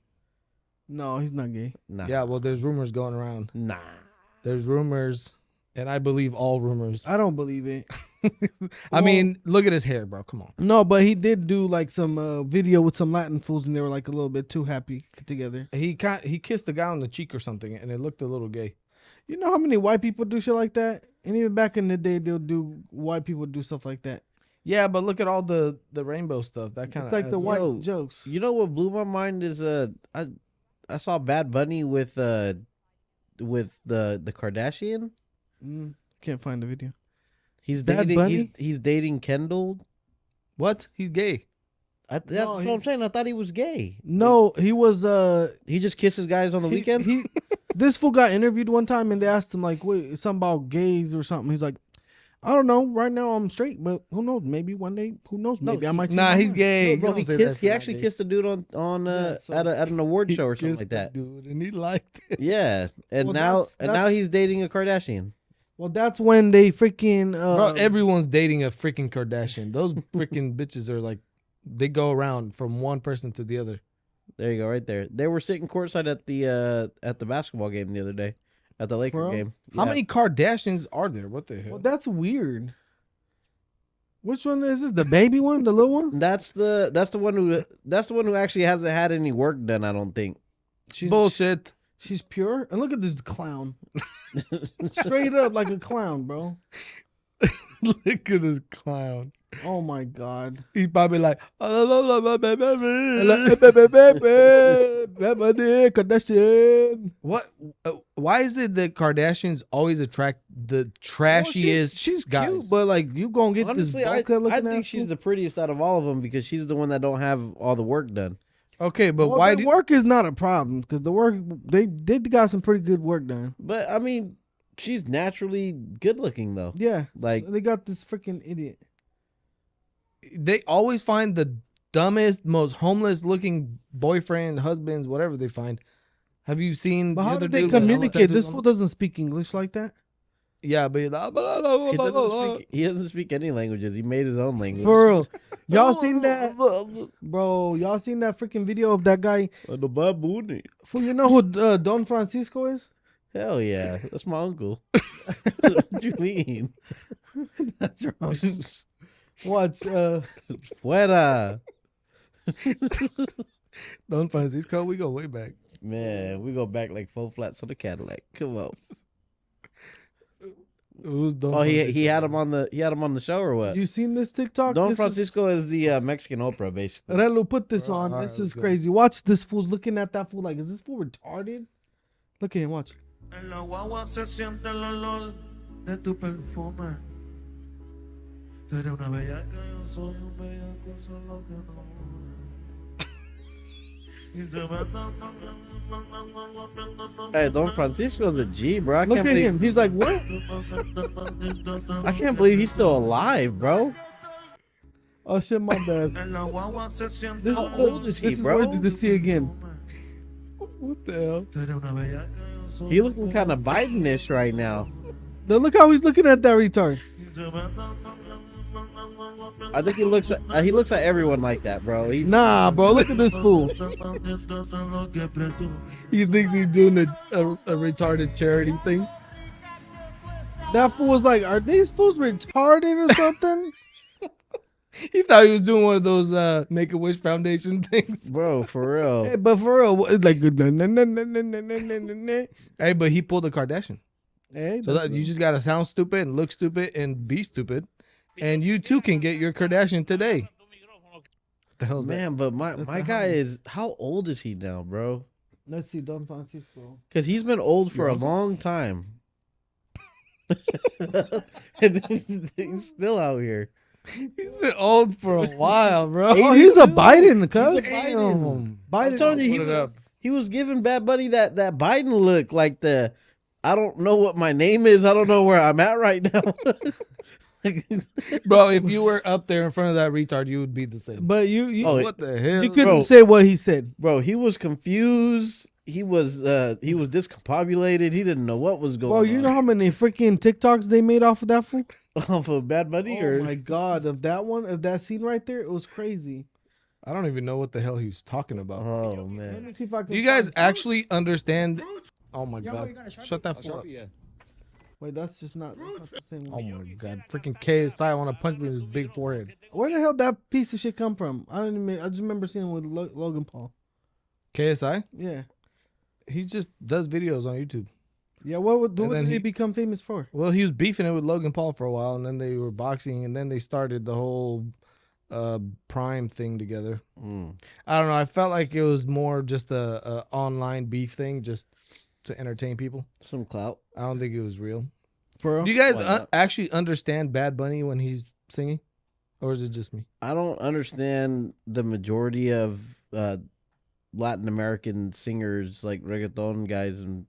[SPEAKER 3] No, he's not gay.
[SPEAKER 2] Nah.
[SPEAKER 1] Yeah, well, there's rumors going around.
[SPEAKER 2] Nah.
[SPEAKER 1] There's rumors, and I believe all rumors.
[SPEAKER 3] I don't believe it.
[SPEAKER 1] I mean, look at his hair, bro. Come on.
[SPEAKER 3] No, but he did do like some video with some Latin fools, and they were like a little bit too happy together.
[SPEAKER 1] He kissed the guy on the cheek or something, and it looked a little gay.
[SPEAKER 3] You know how many white people do shit like that? And even back in the day, white people do stuff like that.
[SPEAKER 1] Yeah, but look at all the rainbow stuff. That kind
[SPEAKER 3] It's
[SPEAKER 1] of
[SPEAKER 3] like the white jokes.
[SPEAKER 2] You know what blew my mind is I saw Bad Bunny with the Kardashian.
[SPEAKER 3] Can't find the video.
[SPEAKER 2] He's
[SPEAKER 3] Bad
[SPEAKER 2] dating
[SPEAKER 3] Bunny?
[SPEAKER 2] he's dating Kendall.
[SPEAKER 1] What? He's gay.
[SPEAKER 2] That's what I'm saying. I thought he was gay.
[SPEAKER 3] No, he was.
[SPEAKER 2] He just kisses guys on the weekend.
[SPEAKER 3] This fool got interviewed one time, and they asked him like, "Wait, something about gays or something." He's like, "I don't know. Right now, I'm straight, but who knows? Maybe one day, who knows? Maybe I might."
[SPEAKER 1] Nah, he's gay.
[SPEAKER 2] Bro,
[SPEAKER 1] He don't say that
[SPEAKER 2] he
[SPEAKER 1] for
[SPEAKER 2] actually
[SPEAKER 1] not gay.
[SPEAKER 2] kissed a dude on at an award show or something
[SPEAKER 1] Kissed
[SPEAKER 2] like
[SPEAKER 1] the
[SPEAKER 2] that.
[SPEAKER 1] dude, and he liked it.
[SPEAKER 2] Yeah, and
[SPEAKER 3] Well,
[SPEAKER 2] now he's dating a Kardashian.
[SPEAKER 3] Well, that's when they freaking.
[SPEAKER 1] Bro, everyone's dating a freaking Kardashian. Those freaking bitches are like, they go around from one person to the other.
[SPEAKER 2] There you go, right there. They were sitting courtside at the basketball game the other day, at the Laker
[SPEAKER 3] Bro,
[SPEAKER 2] game.
[SPEAKER 1] How
[SPEAKER 2] Yeah.
[SPEAKER 1] many Kardashians are there? What the hell?
[SPEAKER 3] Well, that's weird. Which one is this? The baby one, the little one?
[SPEAKER 2] That's the one who actually hasn't had any work done. I don't think.
[SPEAKER 1] Bullshit.
[SPEAKER 3] She's pure. And look at this clown. Straight up like a clown, bro.
[SPEAKER 1] Look at this clown.
[SPEAKER 3] Oh my god.
[SPEAKER 1] He's probably like,
[SPEAKER 3] Kardashian.
[SPEAKER 1] what? Why is it that Kardashians always attract the trashiest
[SPEAKER 3] She's
[SPEAKER 1] guys?
[SPEAKER 3] cute, but like you gonna get
[SPEAKER 2] Honestly,
[SPEAKER 3] this
[SPEAKER 2] I
[SPEAKER 3] bokeh looking
[SPEAKER 2] think
[SPEAKER 3] ass
[SPEAKER 2] she's
[SPEAKER 3] fool?
[SPEAKER 2] the prettiest out of all of them because she's the one that don't have all the work done.
[SPEAKER 1] Okay, but
[SPEAKER 3] Well,
[SPEAKER 1] why
[SPEAKER 3] the
[SPEAKER 1] do
[SPEAKER 3] work is not a problem because the work they got some pretty good work done.
[SPEAKER 2] But I mean, she's naturally good looking though.
[SPEAKER 3] Yeah,
[SPEAKER 2] Like
[SPEAKER 3] they got this freaking idiot.
[SPEAKER 1] they always find the dumbest, most homeless looking boyfriend, husbands, whatever they find? Have you seen?
[SPEAKER 3] But
[SPEAKER 1] the
[SPEAKER 3] how
[SPEAKER 1] other
[SPEAKER 3] do they
[SPEAKER 1] dude with
[SPEAKER 3] communicate?
[SPEAKER 1] tattoos
[SPEAKER 3] This
[SPEAKER 1] on
[SPEAKER 3] fool
[SPEAKER 1] him?
[SPEAKER 3] doesn't speak English like that.
[SPEAKER 1] Yeah, but
[SPEAKER 2] he doesn't speak any languages. He made his own language.
[SPEAKER 3] For real, y'all seen that, bro? Y'all seen that freaking video of that guy?
[SPEAKER 2] The baboon.
[SPEAKER 3] Fool, you know who Don Francisco is?
[SPEAKER 2] Hell yeah, that's my uncle. What do you mean?
[SPEAKER 3] That's wrong. Watch.
[SPEAKER 2] Fuera.
[SPEAKER 1] Don Francisco, we go way back.
[SPEAKER 2] Man, we go back like 4 flats on the Cadillac. Come on.
[SPEAKER 1] Who's Don
[SPEAKER 2] Oh, he
[SPEAKER 1] Francisco?
[SPEAKER 2] had him on the show or what?
[SPEAKER 3] You seen this TikTok?
[SPEAKER 2] Don
[SPEAKER 3] This
[SPEAKER 2] Francisco is the Mexican Oprah, basically.
[SPEAKER 3] Relu, put this on.
[SPEAKER 1] all right,
[SPEAKER 3] This
[SPEAKER 1] let's
[SPEAKER 3] is
[SPEAKER 1] go.
[SPEAKER 3] crazy. Watch this fool looking at that fool like, is this fool retarded? Look at him. Watch.
[SPEAKER 5] En la guagua se siente el olor de tu perfume. Tú eres una bellaca, yo soy un bellaco, eso es lo que no. Y se ve
[SPEAKER 2] Hey, Don Francisco's a G, bro.
[SPEAKER 3] Look at him. He's like, what?
[SPEAKER 2] I can't believe he's still alive, bro.
[SPEAKER 3] Oh shit, my bad.
[SPEAKER 5] En la guagua se siente
[SPEAKER 3] This,
[SPEAKER 2] How old is he,
[SPEAKER 3] this
[SPEAKER 2] bro?
[SPEAKER 3] is worthy to see again.
[SPEAKER 1] What the hell?
[SPEAKER 5] Tú eres una bellaca, yo soy
[SPEAKER 2] He looking kind of Biden-ish right now.
[SPEAKER 3] Now look how he's looking at that retard.
[SPEAKER 5] y se ve
[SPEAKER 2] I think he looks at everyone like that, bro. He,
[SPEAKER 3] Nah, bro, look at this fool.
[SPEAKER 1] He thinks he's doing a retarded charity thing.
[SPEAKER 3] That fool was like, are these fools retarded or something?
[SPEAKER 1] He thought he was doing one of those Make-A-Wish Foundation things.
[SPEAKER 2] bro, for real.
[SPEAKER 3] Hey, but for real, it's like,
[SPEAKER 1] Hey, but he pulled a Kardashian.
[SPEAKER 3] hey,
[SPEAKER 1] So that you just gotta sound stupid and look stupid and be stupid, and you too can get your Kardashian today. What the hell's that?
[SPEAKER 2] Man, but my
[SPEAKER 3] the
[SPEAKER 2] guy is, how old is he now, bro?
[SPEAKER 3] let's see, Don Francisco.
[SPEAKER 2] Because he's been old for a long time. And he's still out here.
[SPEAKER 1] He's been old for a while, bro.
[SPEAKER 3] Oh, he's a Biden, cuz.
[SPEAKER 2] He's a Biden.
[SPEAKER 3] Biden.
[SPEAKER 2] I'm telling you,
[SPEAKER 1] Put it up.
[SPEAKER 2] he was giving Bad Bunny that Biden look, like the, I don't know what my name is. I don't know where I'm at right now.
[SPEAKER 1] Bro, if you were up there in front of that retard, you would be the same.
[SPEAKER 3] But you
[SPEAKER 2] Oh,
[SPEAKER 1] What the hell?
[SPEAKER 3] you couldn't
[SPEAKER 2] bro.
[SPEAKER 3] say what he said.
[SPEAKER 2] Bro, he was confused. He was discombobulated. He didn't know what was going
[SPEAKER 3] Bro,
[SPEAKER 2] on.
[SPEAKER 3] you know how many freaking TikToks they made off of that fool?
[SPEAKER 2] off of Bad Bunny?
[SPEAKER 3] Oh
[SPEAKER 2] or
[SPEAKER 3] my god, of that one, of that scene right there, it was crazy.
[SPEAKER 1] I don't even know what the hell he was talking about.
[SPEAKER 2] Oh
[SPEAKER 3] Let
[SPEAKER 2] man.
[SPEAKER 3] me see if I can.
[SPEAKER 1] Do you guys
[SPEAKER 3] find-
[SPEAKER 1] actually understand? Oh my god! Shut that fool up.
[SPEAKER 3] Wait, that's just not, that's not the same
[SPEAKER 1] Oh
[SPEAKER 3] one.
[SPEAKER 1] my god, freaking KSI want to punch me in his big forehead.
[SPEAKER 3] Where the hell did that piece of shit come from? I just remember seeing him with Logan Paul.
[SPEAKER 1] KSI,
[SPEAKER 3] Yeah.
[SPEAKER 1] he just does videos on YouTube.
[SPEAKER 3] Yeah, what
[SPEAKER 1] then
[SPEAKER 3] did he
[SPEAKER 1] he-
[SPEAKER 3] become famous for?
[SPEAKER 1] Well, he was beefing it with Logan Paul for a while, and then they were boxing, and then they started the whole Prime thing together. I don't know. I felt like it was more just a online beef thing, just to entertain people.
[SPEAKER 2] Some clout.
[SPEAKER 1] I don't think it was real.
[SPEAKER 3] For real?
[SPEAKER 1] Do you guys
[SPEAKER 2] Why not?
[SPEAKER 1] actually understand Bad Bunny when he's singing, or is it just me?
[SPEAKER 2] I don't understand the majority of Latin American singers, like reggaeton guys, and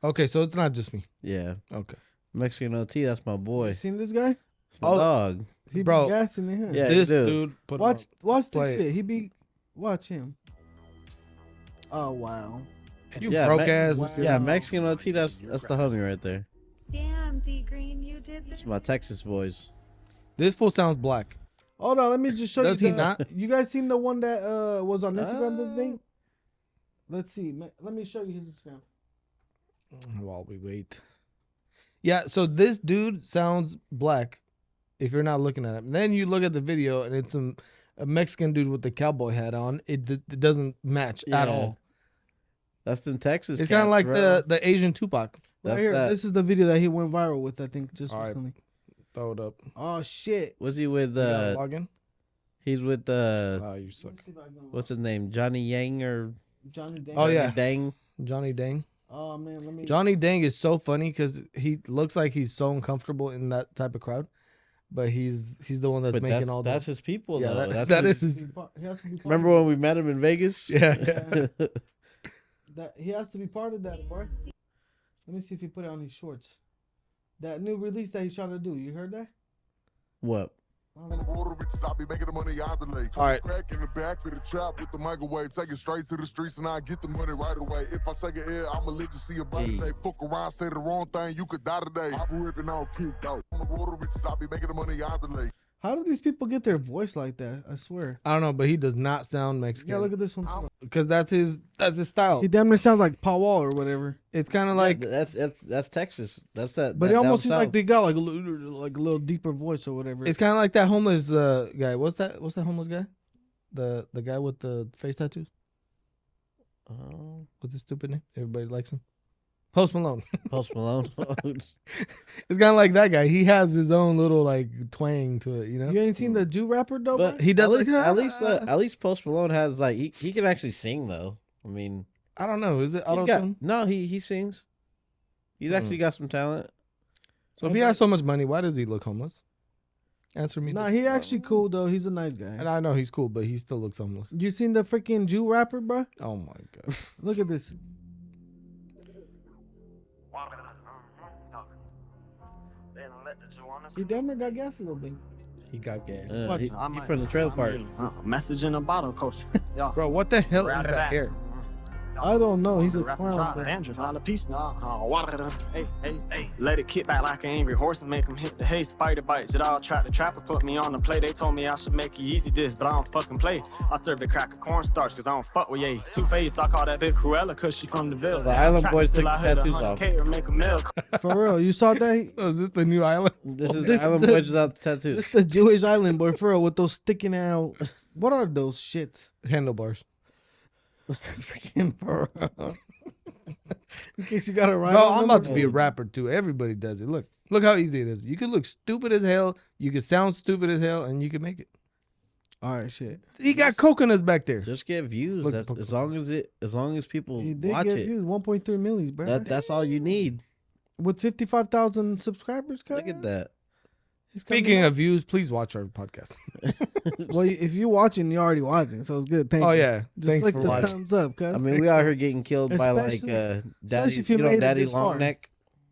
[SPEAKER 1] Okay, so it's not just me.
[SPEAKER 2] yeah,
[SPEAKER 1] Okay,
[SPEAKER 2] Mexican OT. That's my boy.
[SPEAKER 3] You seen this guy?
[SPEAKER 2] That's my dog.
[SPEAKER 3] He
[SPEAKER 1] Bro.
[SPEAKER 3] be gassing in him.
[SPEAKER 2] Yeah,
[SPEAKER 1] this
[SPEAKER 2] dude.
[SPEAKER 1] dude put
[SPEAKER 3] Watch this
[SPEAKER 1] Play it.
[SPEAKER 3] shit. He be watch him. Oh wow.
[SPEAKER 1] you
[SPEAKER 2] Yeah,
[SPEAKER 1] broke
[SPEAKER 2] Me-
[SPEAKER 1] ass.
[SPEAKER 3] Wow.
[SPEAKER 1] Mr.
[SPEAKER 2] Yeah, Mexican OT. That's the homie right there.
[SPEAKER 6] Damn, D Green, you did this.
[SPEAKER 2] It's my Texas boys.
[SPEAKER 1] This fool sounds black.
[SPEAKER 3] Hold on, let me just show
[SPEAKER 1] Does
[SPEAKER 3] you.
[SPEAKER 1] he not?
[SPEAKER 3] You guys seen the one that was on Instagram the other day? Let's see. Let me show you his Instagram.
[SPEAKER 1] While we wait. Yeah, so this dude sounds black if you're not looking at him. Then you look at the video and it's a Mexican dude with the cowboy hat on. It doesn't match at
[SPEAKER 2] Yeah.
[SPEAKER 1] all.
[SPEAKER 2] That's in Texas.
[SPEAKER 1] It's kind of
[SPEAKER 2] cats,
[SPEAKER 1] like
[SPEAKER 2] bro.
[SPEAKER 1] the Asian Tupac.
[SPEAKER 3] Right
[SPEAKER 2] That's
[SPEAKER 3] here.
[SPEAKER 2] that.
[SPEAKER 3] This is the video that he went viral with. I think just
[SPEAKER 1] All right.
[SPEAKER 3] recently.
[SPEAKER 1] Throw it up.
[SPEAKER 3] Oh shit.
[SPEAKER 2] Was he with
[SPEAKER 1] You gotta log in?
[SPEAKER 2] He's with
[SPEAKER 1] Oh, you suck.
[SPEAKER 3] Let me see if I can-
[SPEAKER 2] what's his name? Johnny Yang or
[SPEAKER 3] Johnny Dang.
[SPEAKER 1] Oh, yeah.
[SPEAKER 2] Dang.
[SPEAKER 1] Johnny Dang.
[SPEAKER 3] Oh man, let me.
[SPEAKER 1] Johnny Dang is so funny because he looks like he's so uncomfortable in that type of crowd, but he's the one that's
[SPEAKER 2] But
[SPEAKER 1] making all
[SPEAKER 2] that's
[SPEAKER 1] the.
[SPEAKER 2] his people
[SPEAKER 1] Yeah,
[SPEAKER 2] though.
[SPEAKER 1] that-
[SPEAKER 2] That's
[SPEAKER 1] that
[SPEAKER 2] what-
[SPEAKER 1] is his.
[SPEAKER 3] He has to be part
[SPEAKER 2] Remember when we met him in Vegas?
[SPEAKER 1] Yeah.
[SPEAKER 3] that he has to be part of that, boy. Let me see if he put it on his shorts. That new release that he's trying to do. You heard that?
[SPEAKER 2] What?
[SPEAKER 3] I don't know.
[SPEAKER 7] Water bitches, I be making the money out the lake.
[SPEAKER 1] All right.
[SPEAKER 7] Crack in the back of the trap with the microwave. Take it straight to the streets and I get the money right away. If I take a L, I'ma live to see a body
[SPEAKER 2] Hey.
[SPEAKER 7] day. Fuck around, say the wrong thing, you could die today. I be ripping off kicked out. On the water bitches, I be making the money out the lake.
[SPEAKER 3] How do these people get their voice like that? I swear.
[SPEAKER 1] I don't know, but he does not sound
[SPEAKER 3] Yeah, look
[SPEAKER 1] Mexican
[SPEAKER 3] at this one. too.
[SPEAKER 1] because that's his style.
[SPEAKER 3] He damn near sounds like Paul Wall or whatever.
[SPEAKER 1] It's kind of like
[SPEAKER 2] that's Texas. That's that.
[SPEAKER 3] But
[SPEAKER 2] that
[SPEAKER 3] it almost
[SPEAKER 2] down
[SPEAKER 3] seems like
[SPEAKER 2] south.
[SPEAKER 3] they got like a little deeper voice or whatever.
[SPEAKER 1] it's kind of like that homeless guy. What's that homeless guy? The guy with the face tattoos.
[SPEAKER 2] Oh,
[SPEAKER 1] What's his stupid name? Everybody likes him. Post Malone.
[SPEAKER 2] Post Malone.
[SPEAKER 1] It's kind of like that guy. He has his own little like twang to it, you know.
[SPEAKER 3] You ain't seen the Jew rapper though?
[SPEAKER 2] but
[SPEAKER 3] bro?
[SPEAKER 1] He does
[SPEAKER 2] at least Post Malone has like he can actually sing though. I mean,
[SPEAKER 1] I don't know. Is it
[SPEAKER 2] he's
[SPEAKER 1] auto
[SPEAKER 2] got,
[SPEAKER 1] tune?
[SPEAKER 2] no, he sings. He's actually got some talent.
[SPEAKER 1] So if he has so much money, why does he look homeless? Answer me.
[SPEAKER 3] Nah,
[SPEAKER 1] this.
[SPEAKER 3] he actually cool though. He's a nice
[SPEAKER 1] And
[SPEAKER 3] guy.
[SPEAKER 1] I know he's cool, but he still looks homeless.
[SPEAKER 3] You seen the freaking Jew rapper, bro?
[SPEAKER 1] Oh my god.
[SPEAKER 3] Look at this. He damn near got gas a little bit.
[SPEAKER 1] He got gas.
[SPEAKER 3] What?
[SPEAKER 2] He from the trailer park.
[SPEAKER 8] Message in a bottle, coach. Yeah.
[SPEAKER 1] Bro, what the hell
[SPEAKER 8] Right
[SPEAKER 1] is
[SPEAKER 8] at
[SPEAKER 1] that
[SPEAKER 8] that.
[SPEAKER 1] hair?
[SPEAKER 3] I don't know. He's a
[SPEAKER 8] Rap
[SPEAKER 3] clown.
[SPEAKER 8] shot,
[SPEAKER 3] bro.
[SPEAKER 8] Andrew, on a piece. Hey, hey, hey. Let it kick back like an angry horse and make him hit the hay. Spider bites it all. Trap the trapper put me on the play. They told me I should make a Yeezy diss, but I don't fucking play. I serve the crack of cornstarch cause I don't fuck with ye. Two-Face, I call that bitch Cruella cause she from the Ville.
[SPEAKER 2] The Island
[SPEAKER 8] Trap
[SPEAKER 2] Boys
[SPEAKER 8] till
[SPEAKER 2] took
[SPEAKER 8] I
[SPEAKER 2] the
[SPEAKER 8] hit
[SPEAKER 2] tattoos
[SPEAKER 8] 100K or make a mill.
[SPEAKER 3] For real. You saw that?
[SPEAKER 1] So is this the new island?
[SPEAKER 2] This is
[SPEAKER 3] This-
[SPEAKER 2] the Island
[SPEAKER 3] this-
[SPEAKER 2] Boys without the tattoos.
[SPEAKER 3] This the Jewish island boy for real with those sticking out. What are those shits?
[SPEAKER 1] Handlebars.
[SPEAKER 3] Freaking for real. In case you got it right.
[SPEAKER 1] Bro, I'm about to be a rapper too. Everybody does it. Look how easy it is. You could look stupid as hell. You could sound stupid as hell, and you can make it.
[SPEAKER 3] All right, shit.
[SPEAKER 1] He got coconuts back there.
[SPEAKER 2] Just get views.
[SPEAKER 1] Look,
[SPEAKER 2] That's,
[SPEAKER 1] look,
[SPEAKER 2] as long as people
[SPEAKER 3] He did
[SPEAKER 2] watch
[SPEAKER 3] get
[SPEAKER 2] it.
[SPEAKER 3] views, 1.3 million, bro.
[SPEAKER 2] That's all you need.
[SPEAKER 3] With 55,000 subscribers,
[SPEAKER 2] Look at that.
[SPEAKER 3] He's coming
[SPEAKER 1] Speaking
[SPEAKER 3] up.
[SPEAKER 1] of views, please watch our podcast.
[SPEAKER 3] Well, if you're watching, you're already watching, so it's good. Thank
[SPEAKER 1] Oh
[SPEAKER 3] you.
[SPEAKER 1] yeah,
[SPEAKER 3] Just
[SPEAKER 1] thanks
[SPEAKER 3] click
[SPEAKER 1] for
[SPEAKER 3] the
[SPEAKER 1] watching.
[SPEAKER 3] thumbs up, cuz.
[SPEAKER 2] I mean, we out here getting killed by like
[SPEAKER 3] Especially-
[SPEAKER 2] daddy,
[SPEAKER 3] if you made it
[SPEAKER 2] Daddy
[SPEAKER 3] this far.
[SPEAKER 2] Longneck.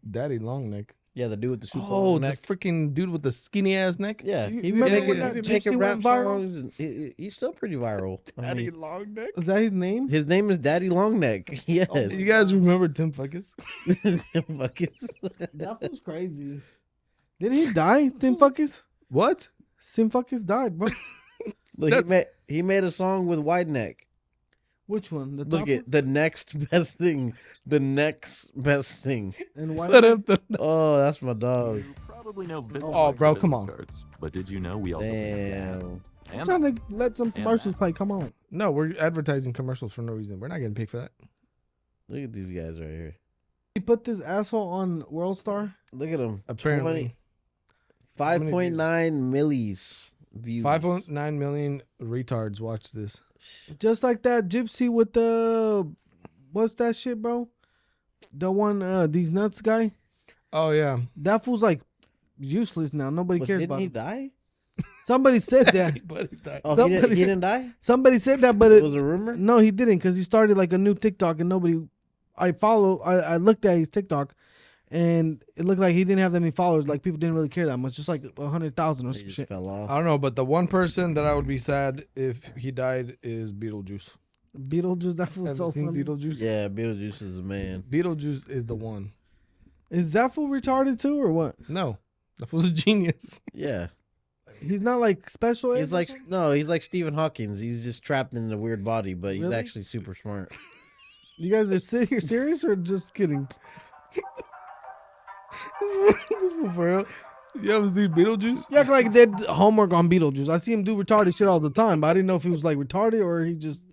[SPEAKER 1] Daddy Longneck.
[SPEAKER 2] Yeah, the dude with the super
[SPEAKER 1] Oh,
[SPEAKER 2] long
[SPEAKER 1] the
[SPEAKER 2] neck.
[SPEAKER 1] freaking dude with the skinny ass neck.
[SPEAKER 2] Yeah,
[SPEAKER 3] You
[SPEAKER 2] he be
[SPEAKER 3] remember
[SPEAKER 2] making,
[SPEAKER 3] when
[SPEAKER 2] he
[SPEAKER 3] that
[SPEAKER 2] be
[SPEAKER 3] gypsy
[SPEAKER 2] making rap
[SPEAKER 3] went viral?
[SPEAKER 2] songs, and he's still pretty viral. I mean,
[SPEAKER 1] Longneck.
[SPEAKER 3] Is that his name?
[SPEAKER 2] his name is Daddy Longneck. Yes,
[SPEAKER 1] You guys remember Tim Fuckus?
[SPEAKER 2] Buckets.
[SPEAKER 3] That was crazy. Didn't he die? Tim Fuckers?
[SPEAKER 1] What?
[SPEAKER 3] Tim Fuckers died, bro.
[SPEAKER 2] Look,
[SPEAKER 1] That's-
[SPEAKER 2] he made a song with Wide Neck.
[SPEAKER 3] Which one? The
[SPEAKER 2] Look
[SPEAKER 3] top
[SPEAKER 2] at the next best thing. The next best thing.
[SPEAKER 3] one? And why?
[SPEAKER 1] Put up the.
[SPEAKER 2] Oh, that's my dog.
[SPEAKER 9] You probably know business
[SPEAKER 1] Oh, bro,
[SPEAKER 9] business
[SPEAKER 1] come on.
[SPEAKER 9] cards, but did you know we also make
[SPEAKER 2] Damn.
[SPEAKER 9] that?
[SPEAKER 3] I'm
[SPEAKER 9] And
[SPEAKER 3] trying to let some commercials play. Come on.
[SPEAKER 1] No, we're advertising commercials for no reason. We're not getting paid for that.
[SPEAKER 2] Look at these guys right here.
[SPEAKER 3] He put this asshole on World Star.
[SPEAKER 2] Look at them.
[SPEAKER 1] Apparently,
[SPEAKER 2] 5.9 millis views.
[SPEAKER 1] 5.9 million retards watch this.
[SPEAKER 3] Just like that gypsy with the what's that shit, bro? The one these nuts guy.
[SPEAKER 1] Oh yeah,
[SPEAKER 3] That fool's like useless now. Nobody
[SPEAKER 2] But
[SPEAKER 3] cares
[SPEAKER 2] didn't
[SPEAKER 3] about
[SPEAKER 2] he
[SPEAKER 3] him.
[SPEAKER 2] die?
[SPEAKER 3] Somebody said that.
[SPEAKER 1] Everybody died.
[SPEAKER 2] Oh,
[SPEAKER 3] Somebody-
[SPEAKER 2] he didn't die?
[SPEAKER 3] Somebody said that, but
[SPEAKER 2] It was a rumor?
[SPEAKER 3] no, he didn't, because he started like a new TikTok and nobody. I looked at his TikTok, and it looked like he didn't have that many followers. Like people didn't really care that much, just like 100,000 or
[SPEAKER 2] He
[SPEAKER 3] some
[SPEAKER 2] just
[SPEAKER 3] shit.
[SPEAKER 2] fell off.
[SPEAKER 1] I don't know, but the one person that I would be sad if he died is Beetlejuice.
[SPEAKER 3] Beetlejuice, that fool's
[SPEAKER 1] Have
[SPEAKER 3] so
[SPEAKER 1] you seen
[SPEAKER 3] funny.
[SPEAKER 1] Beetlejuice?
[SPEAKER 2] Yeah, Beetlejuice is a man.
[SPEAKER 1] Beetlejuice is the one.
[SPEAKER 3] Is that fool retarded too, or what?
[SPEAKER 1] No, that was a genius.
[SPEAKER 2] Yeah.
[SPEAKER 3] He's not like special. ed
[SPEAKER 2] He's
[SPEAKER 3] or
[SPEAKER 2] like,
[SPEAKER 3] something?
[SPEAKER 2] no, he's like Stephen Hawking. He's just trapped in a weird body, but he's
[SPEAKER 3] Really?
[SPEAKER 2] actually super smart.
[SPEAKER 3] You guys are serious or just kidding?
[SPEAKER 1] This is for real. You ever seen Beetlejuice?
[SPEAKER 3] You act like they did homework on Beetlejuice. I see him do retarded shit all the time, but I didn't know if he was like retarded or he just